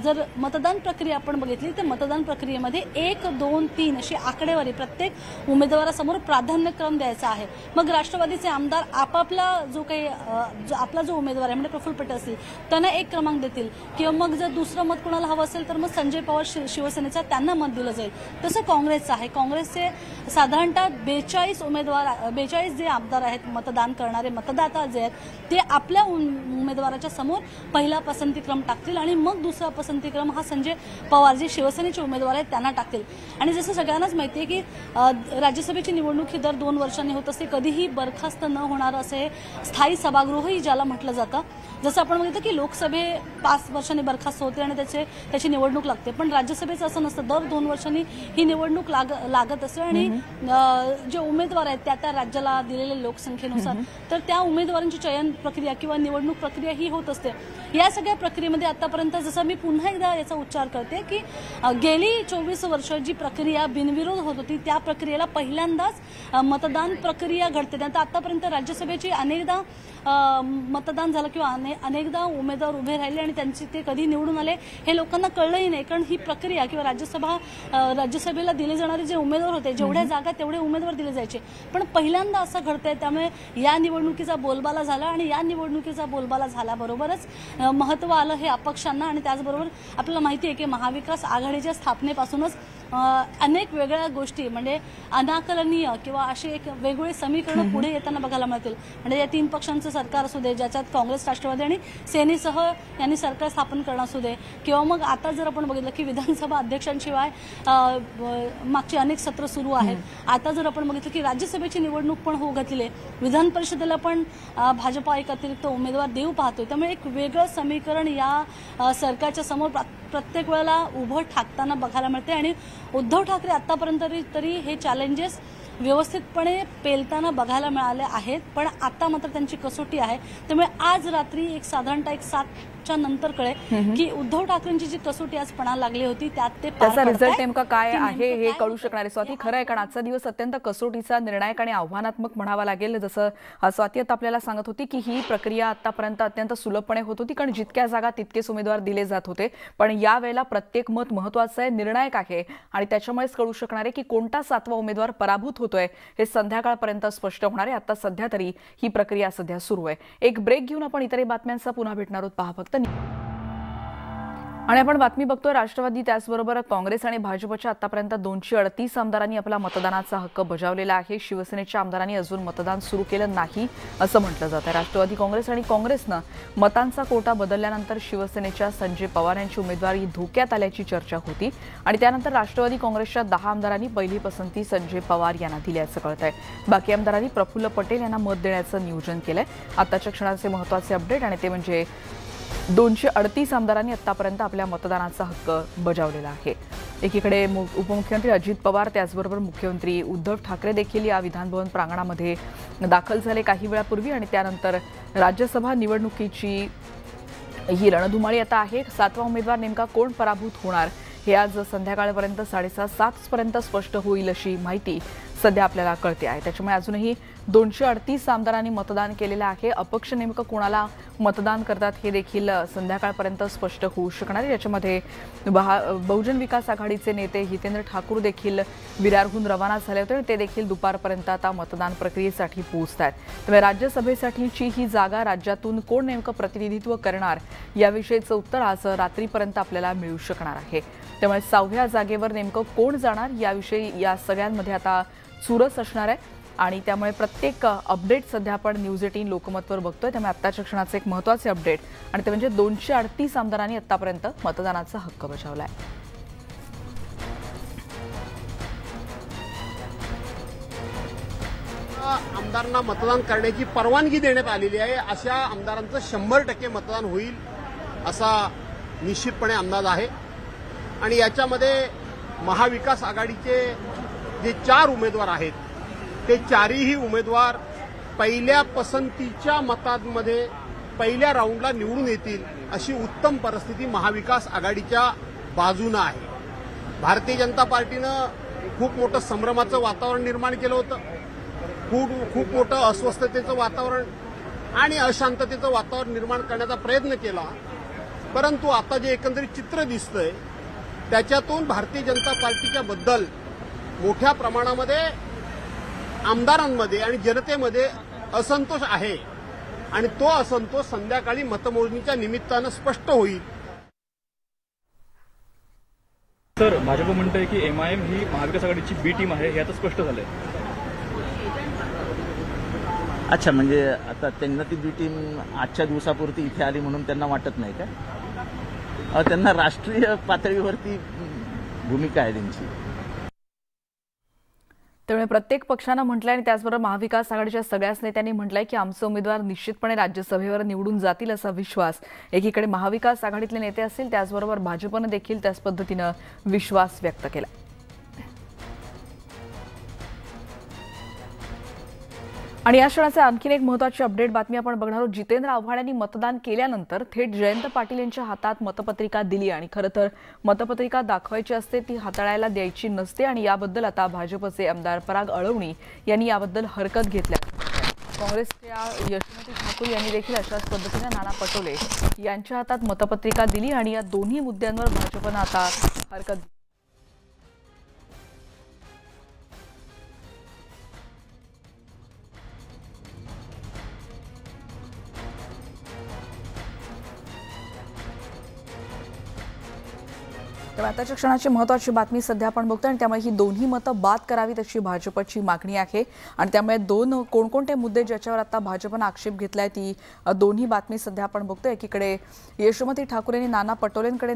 जर मतदान प्रक्रिया आपण बघितली तर मतदान प्रक्रियेमध्ये 1, 2, 3 अशी आकडेवारी प्रत्येक उमेदवारासमोर प्राधान्यक्रम द्यायचा आहे. मग राष्ट्रवादीचे आमदार आपापला आपला जो उमेदवार आहे म्हणजे प्रफुल्ल पटेल असतील त्यांना 1 क्रमांक देतील, किंवा मग जर दुसरं मत कोणाला हवं असेल तर मग संजय पवार शिवसेनेचा त्यांना मत दिलं जाईल. तसं काँग्रेसचं आहे. काँग्रेसचे साधारणतः 42 जे आमदार आहेत, मतदान करणारे मतदाता जे आहेत ते आपल्या उमेदवाराच्या समोर पहिला पसंतीक्रम टाकतील आणि मग दुसरा पसंतीक्रम हा संजय पवार जे शिवसेनेचे उमेदवार आहेत त्यांना टाकतील. आणि जसं सगळ्यांनाच माहिती आहे की राज्यसभेची निवडणूक ही दर 2 वर्षांनी होत असते. कधीही बरखास्त न होणार असे स्थायी सभागृहही ज्याला म्हटलं जातं. जसं आपण बघितलं की लोकसभे 5 वर्षांनी बरखास्त होते आणि त्याची निवडणूक लागते, पण राज्यसभेचं असं नसतं. दर 2 वर्षांनी ही निवडणूक लागत असते आणि जे उमेदवार आहेत त्या राज्याला दिलेल्या लोकसंख्येनुसार तर त्या उमेदवारांची चयन प्रक्रिया किंवा निवडणूक प्रक्रिया ही होत असते. या सगळ्या प्रक्रियेमध्ये आतापर्यंत जसं मी पुन्हा एकदा याचा उच्चार करते की गेली 24 वर्ष जी प्रक्रिया बिनविरोध होत होती त्या प्रक्रियेला पहिल्यांदाच मतदान प्रक्रिया घडते. त्यानंतर आतापर्यंत राज्यसभेची अनेकदा मतदान झालं किंवा अनेकदा उमेदवार उभे राहिले आणि त्यांचे ते कधी निवडून आले हे लोकांना कळलंही नाही. कारण ही प्रक्रिया किंवा राज्यसभेला दिले जाणारे जे उमेदवार होते, जेवढ्या जागा तेवढे उमेदवार दिले जायचे, पण पहिल्यांदा असं घडतंय. त्यामुळे या निवडणुकीचा बोलबाला झाला आणि या निवडणुकीचा बोलबाला झाल्याबरोबरच महत्त्व आलं हे अपक्षांना. आणि त्याचबरोबर आपल्याला माहिती आहे की महाविकास आघाडीच्या स्थापनेपासूनच अनेक वेगळ्या गोष्टी म्हणजे अनाकलनीय किंवा अशी एक वेगवेगळी समीकरणं पुढे येताना बघायला मिळतील. म्हणजे या 3 पक्षांचं सरकार असू दे, ज्याच्यात काँग्रेस, राष्ट्रवादी आणि सेनेसह यांनी सरकार स्थापन करणं असू दे, किंवा मग आता जर आपण बघितलं की विधानसभा अध्यक्षांशिवाय मागची अनेक सत्र सुरू आहेत. आता जर आपण बघितलं की राज्यसभेची निवडणूक पण होऊ घातली आहे, विधान परिषदेला पण भाजपा एक अतिरिक्त उमेदवार देऊ पाहतोय. त्यामुळे एक वेगळं समीकरण या सरकारच्या समोर प्रत्येक वेळेला उभं ठाकताना बघायला मिळते. आणि उद्धव ठाकरे आतापर्यंत तरी हे चॅलेंजेस व्यवस्थितपणे पेलताना बघायला मिळाले आहेत, पण आता मात्र त्यांची कसोटी आहे. त्यामुळे आज रात्री साधारणतः 7च्या नंतर कळेल की उद्धव ठाकरेंची जी कसोटी आज पणाला लागली होती त्यात ते त्याचा रिझल्ट नेमका काय आहे हे कळू शकणार आहे. स्वाती, खरं आहे कारण आजचा दिवस अत्यंत कसोटीचा, निर्णायक आणि आव्हानात्मक म्हणावा लागेल. जसं स्वाती आता आपल्याला सांगत होती की ही प्रक्रिया आतापर्यंत अत्यंत सुलभपणे होत होती, कारण जितक्या जागा तितकेच उमेदवार दिले जात होते, पण यावेळेला प्रत्येक मत महत्त्वाचं आहे, निर्णायक आहे आणि त्याच्यामुळेच कळू शकणार आहे की कोणता 7वा उमेदवार पराभूत होतोय हे संध्याकाळपर्यंत स्पष्ट होणार आहे. आता सध्या तरी ही प्रक्रिया सध्या सुरू आहे. एक ब्रेक घेऊन आपण इतर बातम्यांचा पुन्हा भेटणार आहोत. पहा फक्त. आणि आपण बातमी बघतोय राष्ट्रवादी त्याचबरोबर काँग्रेस आणि भाजपच्या आतापर्यंत 238 आमदारांनी आपला मतदानाचा हक्क बजावलेला आहे. शिवसेनेच्या आमदारांनी अजून मतदान सुरू केलं नाही असं म्हटलं जात आहे. राष्ट्रवादी काँग्रेस आणि काँग्रेसनं मतांचा कोटा बदलल्यानंतर शिवसेनेच्या संजय पवार यांची उमेदवारी धोक्यात आल्याची चर्चा होती आणि त्यानंतर राष्ट्रवादी काँग्रेसच्या 10 आमदारांनी पहिली पसंती संजय पवार यांना दिल्याचं कळतंय. बाकी आमदारांनी प्रफुल्ल पटेल यांना मत देण्याचं नियोजन केलंय. आताच्या क्षणाचे महत्त्वाचे अपडेट आणि ते म्हणजे 238 आमदारांनी आतापर्यंत आपल्या मतदानाचा हक्क बजावलेला आहे. एकीकडे उपमुख्यमंत्री अजित पवार त्याचबरोबर मुख्यमंत्री उद्धव ठाकरे देखील या विधानभवन प्रांगणामध्ये दाखल झाले काही वेळापूर्वी आणि त्यानंतर राज्यसभा निवडणुकीची ही रणधुमाळी आता आहे. 7वा उमेदवार नेमका कोण पराभूत होणार हे आज संध्याकाळपर्यंत 6:30 पर्यंत स्पष्ट होईल अशी माहिती सध्या आपल्याला कळते आहे. त्याच्यामुळे अजूनही 238 आमदारांनी मतदान केलेलं आहे. अपक्ष नेमकं कोणाला मतदान करतात हे देखील संध्याकाळपर्यंत स्पष्ट होऊ शकणार आहे. याच्यामध्ये बहुजन विकास आघाडीचे नेते हितेंद्र ठाकूर देखील विरारहून रवाना झाले होते. ते देखील दुपारपर्यंत आता मतदान प्रक्रियेसाठी पोहोचत आहेत. त्यामुळे राज्यसभेसाठीची ही जागा राज्यातून कोण नेमकं प्रतिनिधित्व करणार याविषयीचं उत्तर आज रात्रीपर्यंत आपल्याला मिळू शकणार आहे. त्यामुळे 6व्या जागेवर नेमकं कोण जाणार याविषयी या सगळ्यांमध्ये आता चुरस असणार आहे आणि त्यामुळे प्रत्येक अपडेट सध्या आपण न्यूज 18 लोकमतवर बघतोय. त्यामुळे आत्ताच्या क्षणाचे एक महत्त्वाचे अपडेट आणि ते म्हणजे 238 आमदारांनी आतापर्यंत मतदानाचा हक्क बजावला आहे. आमदारांना मतदान करण्याची परवानगी देण्यात आलेली आहे. अशा आमदारांचं 100% मतदान होईल असा निश्चितपणे अंदाज आहे आणि याच्यामध्ये महाविकास आघाडीचे जे 4 उमेदवार आहेत ते 4ही उमेदवार पहिल्या पसंतीच्या मतांमध्ये पहिल्या राऊंडला निवडून येतील अशी उत्तम परिस्थिती महाविकास आघाडीच्या बाजूनं आहे. भारतीय जनता पार्टीनं खूप मोठं संभ्रमाचं वातावरण निर्माण केलं होतं. खूप मोठं अस्वस्थतेचं वातावरण आणि अशांततेचं वातावरण निर्माण करण्याचा प्रयत्न केला. परंतु आता जे एकंदरीत चित्र दिसतंय त्याच्यातून भारतीय जनता पार्टीच्या बद्दल मोठ्या प्रमाणामध्ये आमदारांमध्ये आणि जनतेमध्ये असंतोष आहे आणि तो असंतोष संध्याकाळी मतमोजणीच्या निमित्तानं स्पष्ट होईल. सर, भाजप म्हणतंय की MIM ही महाविकास आघाडीची बी टीम आहे हे आता स्पष्ट झालंय. अच्छा, म्हणजे आता त्यांना ती बी टीम आजच्या दिवसापुरती इथे आली म्हणून त्यांना वाटत नाही का? त्यांना राष्ट्रीय पातळीवरती भूमिका आहे त्यांची. त्यामुळे प्रत्येक पक्षानं म्हटलंय आणि त्याचबरोबर महाविकास आघाडीच्या सगळ्याच नेत्यांनी म्हटलंय की आमचे उमेदवार निश्चितपणे राज्यसभेवर निवडून जातील असा विश्वास एकीकडे महाविकास आघाडीतले नेते असतील त्याचबरोबर भाजपनं देखील त्याच पद्धतीनं विश्वास व्यक्त केला. आणि या क्षणाचे आणखीन एक महत्त्वाची अपडेट बातमी आपण बघणार आहोत. जितेंद्र आव्हाड यांनी मतदान केल्यानंतर थेट जयंत पाटील यांच्या हातात मतपत्रिका दिली आणि खरं तर मतपत्रिका दाखवायची असते ती हाताळायला द्यायची नसते आणि याबद्दल आता भाजपचे आमदार पराग अळवणी यांनी याबद्दल हरकत घेतल्या. काँग्रेसच्या यशोमती ठाकूर यांनी देखील अशाच पद्धतीने नाना पटोले यांच्या हातात मतपत्रिका दिली आणि या दोन्ही मुद्द्यांवर भाजपनं आता हरकत घेतली. आताच्या क्षणाची महत्त्वाची बातमी सध्या आपण बघतोय आणि त्यामुळे ही दोन्ही मतं बाद करावीत अशी भाजपची मागणी आहे आणि त्यामुळे कोणकोणते मुद्दे ज्याच्यावर आता भाजपनं आक्षेप घेतलाय ती दोन्ही बातमी सध्या आपण बघतोय. एकीकडे यशोमती ठाकूर यांनी नाना पटोलेंकडे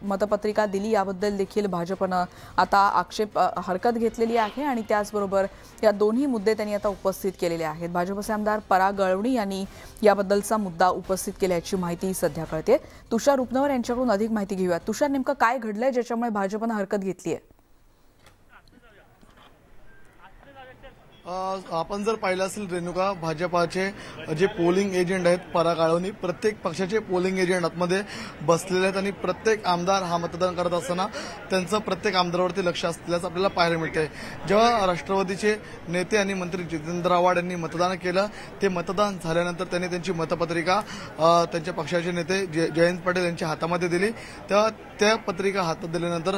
मतपत्रिका दिली याबद्दल देखील भाजपनं आता हरकत घेतलेली आहे आणि त्याचबरोबर या दोन्ही मुद्दे त्यांनी आता उपस्थित केलेले आहेत. भाजपचे आमदार पराग अळवणी यांनी याबद्दलचा मुद्दा उपस्थित केल्याची माहिती सध्या कळते. तुषार उपनवर यांच्याकडून अधिक माहिती घेऊया. तुषार, नेमकं काय घडलंय ज्याच्यामुळे भाजपनं हरकत घेतली आहे? आपण जर पाहिलं असेल रेणुका, भाजपाचे जे पोलिंग एजंट आहेत पराग अळवणी प्रत्येक पक्षाचे पोलिंग एजंट आतमध्ये बसलेले आहेत आणि प्रत्येक आमदार हा मतदान करत असताना त्यांचं प्रत्येक आमदारावरती लक्ष असल्याचं आपल्याला पाहायला मिळतंय. जेव्हा राष्ट्रवादीचे नेते आणि मंत्री जितेंद्र आव्हाड यांनी मतदान केलं ते मतदान झाल्यानंतर त्यांनी त्यांची मतपत्रिका त्यांच्या पक्षाचे नेते जयंत पाटील यांच्या हातामध्ये दिली. तेव्हा त्या पत्रिका हातात दिल्यानंतर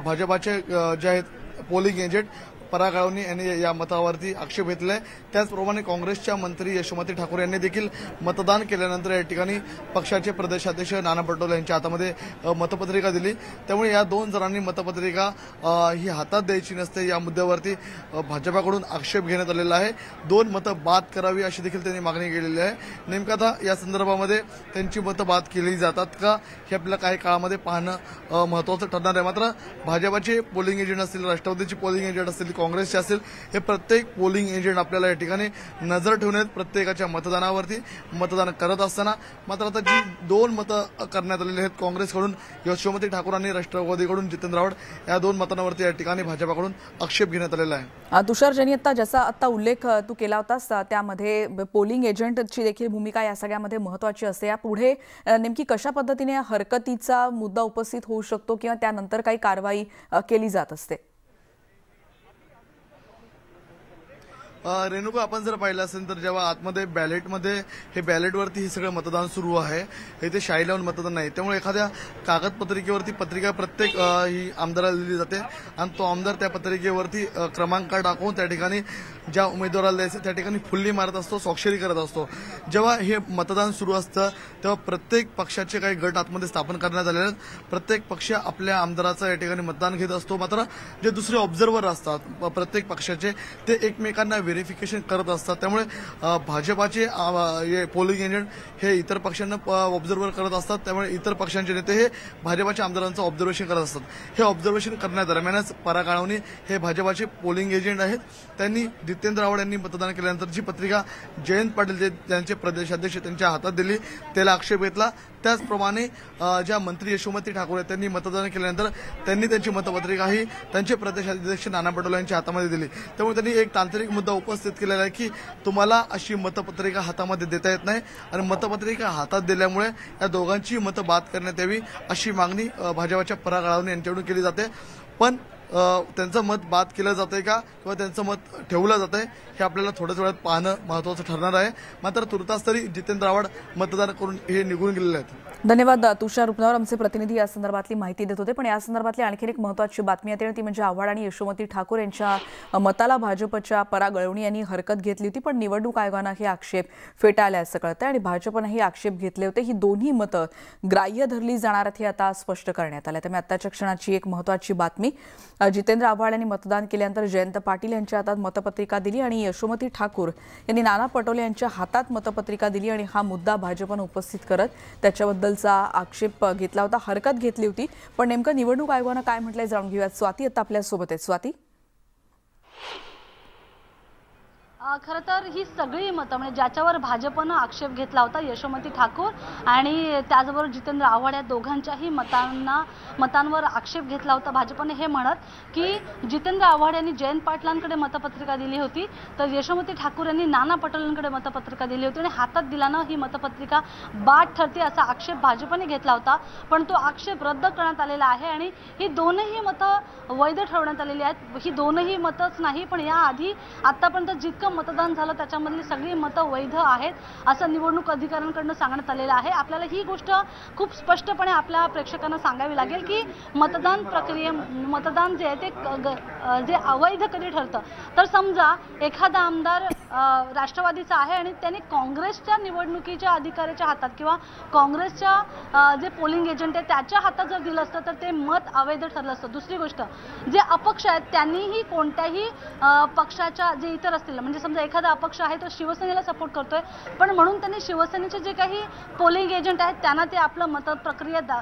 भाजपाचे जे आहेत पोलिंग एजंट पराग अळवणी यांनी या मतावरती आक्षेप घेतलाय। त्याचप्रमाणे काँग्रेसच्या मंत्री यशोमती ठाकूर यांनी देखील मतदान केल्यानंतर या ठिकाणी पक्षाचे प्रदेशाध्यक्ष नाना पटोले यांच्या हातामध्ये मतपत्रिका दिली। त्यामुळे या दोन जणांनी मतपत्रिका ही हातात द्यायची नसते या मुद्द्यावरती भाजपाकडून आक्षेप घेण्यात आलेला आहे। 2 मतं बाद करावी अशी देखील त्यांनी मागणी केलेली आहे। नेमका आता या संदर्भामध्ये त्यांची मतं बाद केली जातात का हे आपल्याला काही काळामध्ये पाहणं महत्त्वाचं ठरणार आहे। मात्र भाजपाचे पोलिंग एजंट असतील, राष्ट्रवादीचे पोलिंग एजंट असतील, काँग्रेसचे असतील, हे प्रत्येक पोलिंग एजंट आपल्याला या ठिकाणी नजर ठेवून आहेत प्रत्येकाच्या मतदानावरती मतदान करत असताना। मात्र आता जी 2 मतं करण्यात आलेली आहेत काँग्रेसकडून यशोमती ठाकूर आणि राष्ट्रवादीकडून जितेंद्र आव्हाड, या 2 मतांवरती या ठिकाणी भाजपाकडून आक्षेप घेण्यात आलेला आहे। तुषार ज्यांनी ज्याचा आता उल्लेख तू केला होतास त्यामध्ये पोलिंग एजंटची देखील भूमिका या सगळ्यामध्ये महत्त्वाची असते। या पुढे नेमकी कशा पद्धतीने हरकतीचा मुद्दा उपस्थित होऊ शकतो किंवा त्यानंतर काही कारवाई केली जात असते? रेणुका, आपण जर पाहिलं असेल तर जेव्हा आतमध्ये बॅलेटमध्ये हे बॅलेटवरती हे सगळं मतदान सुरू आहे, हे ते शाई लावून मतदान नाही। त्यामुळे एखाद्या कागदपत्रिकेवरती पत्रिका प्रत्येक ही आमदाराला दिली जाते आणि तो आमदार त्या पत्रिकेवरती क्रमांक टाकून त्या ठिकाणी ज्या उमेदवाराला द्यायचं त्या ठिकाणी फुल्ली मारत असतो, स्वाक्षरी करत असतो। जेव्हा हे मतदान सुरू असतं तेव्हा प्रत्येक पक्षाचे काही गट आतमध्ये स्थापन करण्यात आलेले आहेत। प्रत्येक पक्ष आपल्या आमदाराचं या ठिकाणी मतदान घेत असतो। मात्र जे दुसरे ऑब्झर्व्हर असतात प्रत्येक पक्षाचे ते एकमेकांना व्हेरिफिकेशन करत असतात। त्यामुळे भाजपाचे पोलिंग एजंट हे इतर पक्षांना ऑब्झर्व्हर करत असतात। त्यामुळे इतर पक्षांचे नेते हे भाजपाच्या आमदारांचं ऑब्झर्वेशन करत असतात। हे ऑब्झर्वेशन करण्यादरम्यानच पराग अळवणी हे भाजपाचे पोलिंग एजंट आहेत। त्यांनी जितेंद्र आव्हाड यांनी मतदान केल्यानंतर जी पत्रिका जयंत पाटील त्यांचे प्रदेशाध्यक्ष त्यांच्या हातात दिली त्याला आक्षेप घेतला। त्याचप्रमाणे ज्या मंत्री यशोमती ठाकूर आहेत त्यांनी मतदान केल्यानंतर त्यांनी त्यांची मतपत्रिका ही त्यांचे प्रदेशाध्यक्ष नाना पटोले यांच्या हातामध्ये दिली। त्यामुळे त्यांनी एक तांत्रिक मुद्दा उपस्थित केलेला आहे की तुम्हाला अशी मतपत्रिका हातामध्ये देता येत नाही आणि मतपत्रिका हातात दिल्यामुळे या दोघांची मतं बाद करण्यात यावी अशी मागणी भाजपाच्या पराग अळवणी यांच्याकडून केली जाते। पण त्यांचं मत बाद केलं जातंय का किंवा त्यांचं मत ठेवलं जातंय हे आपल्याला थोड्याच वेळात पाहणं महत्त्वाचं ठरणार आहे। मात्र तुर्तास तरी जितेंद्र आव्हाड मतदान करून हे निघून गेलेले आहेत। धन्यवाद तुषार रुपनवर, आमचे प्रतिनिधी या संदर्भातली माहिती देत होते। पण या संदर्भातली आणखी एक महत्त्वाची बातमी येते ती म्हणजे आव्हाड आणि यशोमती ठाकूर यांच्या मताला भाजपच्या पराग अळवणी यांनी हरकत घेतली होती, पण निवडणूक आयोगानं हे आक्षेप फेटाळले असं कळतंय आणि भाजपनं हे आक्षेप घेतले होते। ही दोन्ही मतं ग्राह्य धरली जाणार हे आता स्पष्ट करण्यात आलं। त्यामुळे आताच्या क्षणाची एक महत्त्वाची बातमी, जितेंद्र आव्हाड यांनी मतदान केल्यानंतर जयंत पाटील यांच्या हातात मतपत्रिका दिली आणि यशोमती ठाकूर यांनी नाना पटोले यांच्या हातात मतपत्रिका दिली आणि हा मुद्दा भाजपनं उपस्थित करत त्याच्याबद्दलचा आक्षेप घेतला होता, हरकत घेतली होती। पण नेमकं निवडणूक आयोगानं काय म्हटलंय जाणून घेऊयात। स्वाती आता आपल्या सोबत आहे। स्वाती, खरं तर ही सगळी मतं म्हणजे ज्याच्यावर भाजपनं आक्षेप घेतला होता यशोमती ठाकूर आणि त्याचबरोबर जितेंद्र आव्हाड या दोघांच्याही मतांवर आक्षेप घेतला होता भाजपने, हे म्हणत की जितेंद्र आव्हाड यांनी जयंत पाटलांकडे मतपत्रिका दिली होती तर यशोमती ठाकूर यांनी नाना पटोलेंकडे मतपत्रिका दिली होती आणि हातात दिल्यानं ही मतपत्रिका बाद ठरते असा आक्षेप भाजपने घेतला होता। पण तो आक्षेप रद्द करण्यात आलेला आहे आणि ही दोनही मतं वैध ठरवण्यात आलेली आहेत। ही दोनही मतच नाही पण याआधी आतापर्यंत जितकं मतदान झालं त्याच्यामधली सगळी मतं वैध आहेत असं निवडणूक अधिकाऱ्यांकडून सांगण्यात आलेलं आहे। आपल्याला ही गोष्ट खूप स्पष्टपणे आपल्या प्रेक्षकांना सांगावी लागेल की मतदान जे आहे ते जे अवैध कधी ठरतं तर समजा एखादा आमदार राष्ट्रवादीचा आहे आणि त्याने काँग्रेसच्या निवडणुकीच्या अधिकाऱ्याच्या हातात किंवा काँग्रेसच्या जे पोलिंग एजंट आहे त्याच्या हातात जर दिलं असतं तर ते मत अवैध ठरलं असतं। दुसरी गोष्ट, जे अपक्ष आहेत त्यांनीही कोणत्याही पक्षाच्या जे इतर असतील म्हणजे समजा एखादा अपक्ष आहे तो शिवसेनेला सपोर्ट करतोय पण म्हणून त्यांनी शिवसेनेचे जे काही पोलिंग एजंट आहेत त्यांना ते आपलं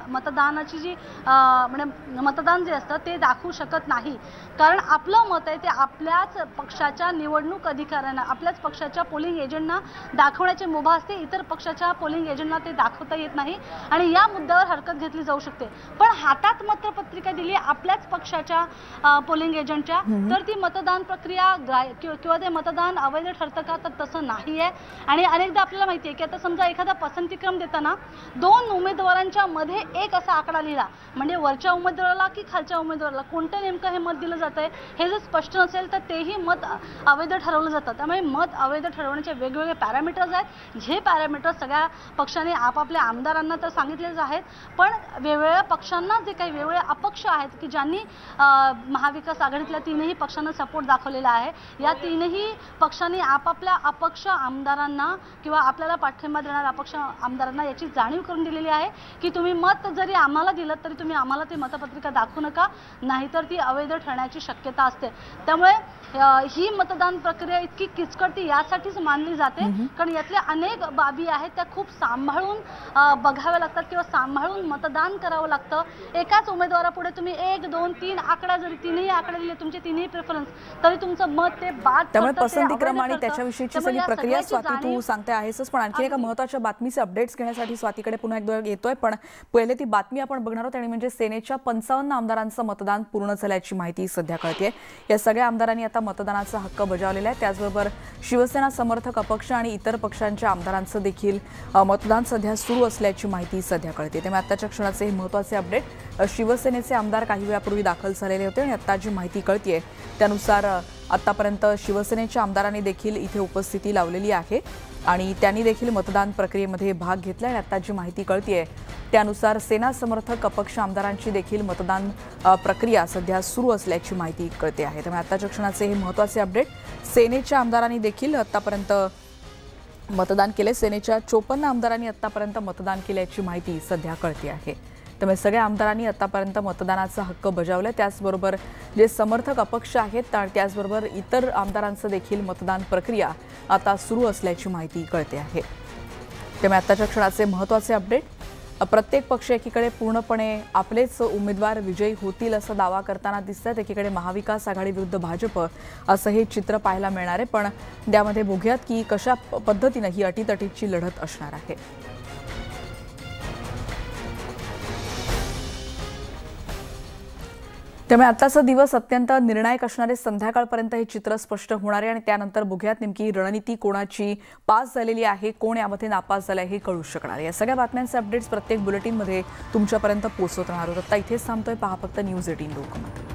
मतदानाची जी म्हणजे मतदान जे असतं ते दाखवू शकत नाही। कारण आपलं मत आहे ते आपल्याच पक्षाच्या निवडणूक अधिकाऱ्यांना आपल्याच पक्षाच्या पोलिंग एजंटना दाखवण्याची मुभा असते, इतर पक्षाच्या पोलिंग एजंटना ते दाखवता येत नाही आणि या मुद्द्यावर हरकत घेतली जाऊ शकते। पण हातात मतपत्रिका दिली आपल्याच पक्षाच्या पोलिंग एजंटच्या तर ती मतदान प्रक्रिया किंवा ते मतदान मतदान अवैध ठरतं का, तर तसं नाही आहे. आणि अनेकदा आपल्याला माहिती आहे की आता समजा एखादा पसंतीक्रम देताना 2 उमेदवारांच्या मध्ये एक असा आकडा लिहिला, म्हणजे वरच्या उमेदवाराला की खालच्या उमेदवाराला कोणतं नेमकं हे मत दिलं जातंय हे जर स्पष्ट नसेल तर तेही मत अवैध ठरवलं जातं. त्यामुळे मत अवैध ठरवण्याचे वेगवेगळे पॅरामीटर्स आहेत. जे पॅरामीटर्स सगळ्या पक्षाने आपापल्या आमदारांना तर सांगितलेच आहेत, पण वेगवेगळ्या पक्षांना जे काही वेगवेगळे अपक्ष आहेत की ज्यांनी महाविकास आघाडीतल्या तीनही पक्षांना सपोर्ट दाखवलेला आहे, या तीनही पक्षांनी आपापल्या अपक्ष आमदारांना किंवा आपल्याला पाठिंबा देणाऱ्या अपक्ष आमदारांना याची जाणीव करून दिलेली आहे की तुम्ही मत जरी आम्हाला दिलं तरी तुम्ही आम्हाला ती मतपत्रिका दाखवू नका, नाहीतर ती अवैध ठरण्याची शक्यता असते. त्यामुळे ही मतदान प्रक्रिया इतकी किचकटती यासाठीच मानली जाते कारण यातल्या अनेक बाबी आहेत त्या खूप सांभाळून बघाव्या लागतात किंवा सांभाळून मतदान करावं लागतं. एकाच उमेदवारापुढे तुम्ही 1, 2, 3 आकडा जरी तीनही आकडे दिले तुमचे तीनही प्रेफरन्स तरी तुमचं मत ते बाद. त्यामुळे पसंतीक्रम आणि त्याच्याविषयीची सगळी प्रक्रिया स्वाती तू सांगते आहेसच, पण आणखी एका महत्त्वाच्या बातमीचे अपडेट्स घेण्यासाठी स्वातीकडे पुन्हा एकदा येतोय. पण पहिले ती बातमी आपण बघणार आहोत आणि म्हणजे सेनेच्या 55 आमदारांचं मतदान पूर्ण झाल्याची माहिती सध्या कळते. या सगळ्या आमदारांनी आता मतदानाचा हक्क बजावलेला आहे. त्याचबरोबर शिवसेना समर्थक अपक्ष आणि इतर पक्षांच्या आमदारांचं देखील मतदान सध्या सुरू असल्याची माहिती सध्या कळते. त्यामुळे आताच्या क्षणाचे हे महत्त्वाचे अपडेट. शिवसेनेचे आमदार काही वेळापूर्वी दाखल झालेले होते आणि आता जी माहिती कळते त्यानुसार आतापर्यंत शिवसेनेच्या आमदारांनी देखील इथे उपस्थिती लावलेली आहे आणि त्यांनी देखील मतदान प्रक्रियेमध्ये भाग घेतला आणि आता जी माहिती कळते त्यानुसार सेना समर्थक अपक्ष आमदारांची देखील मतदान प्रक्रिया सध्या सुरू असल्याची माहिती कळते आहे. त्यामुळे आताच्या क्षणाचे हे महत्त्वाचे अपडेट. सेनेच्या आमदारांनी देखील आतापर्यंत मतदान केले. सेनेच्या 54 आमदारांनी आतापर्यंत मतदान केल्याची माहिती सध्या कळते आहे. त्यामुळे सगळ्या आमदारांनी आतापर्यंत मतदानाचा हक्क बजावला. त्याचबरोबर जे समर्थक अपक्ष आहेत त्याचबरोबर इतर आमदारांचं देखील मतदान प्रक्रिया आता सुरू असल्याची माहिती कळते आहे. त्यामुळे आताच्या क्षणाचे महत्त्वाचे अपडेट. प्रत्येक पक्ष एकीकडे पूर्णपणे आपलेच उमेदवार विजयी होतील असा दावा करताना दिसतात. एकीकडे महाविकास आघाडी विरुद्ध भाजप असं हे चित्र पाहायला मिळणार आहे. पण त्यामध्ये बघूयात की कशा पद्धतीनं ही अटीतटीची लढत असणार आहे. त्यामुळे आताचा दिवस अत्यंत निर्णायक असणारे. संध्याकाळपर्यंत हे चित्र स्पष्ट होणार आहे आणि त्यानंतर बघूयात नेमकी रणनीती कोणाची पास झालेली आहे, कोण यामध्ये नापास झालं हे कळू शकणार आहे. या सगळ्या बातम्यांचे अपडेट्स प्रत्येक बुलेटिनमध्ये तुमच्यापर्यंत पोहोचवत राहणार आहोत. आता इथेच थांबतोय. पहा फक्त न्यूज 18 लोकमत.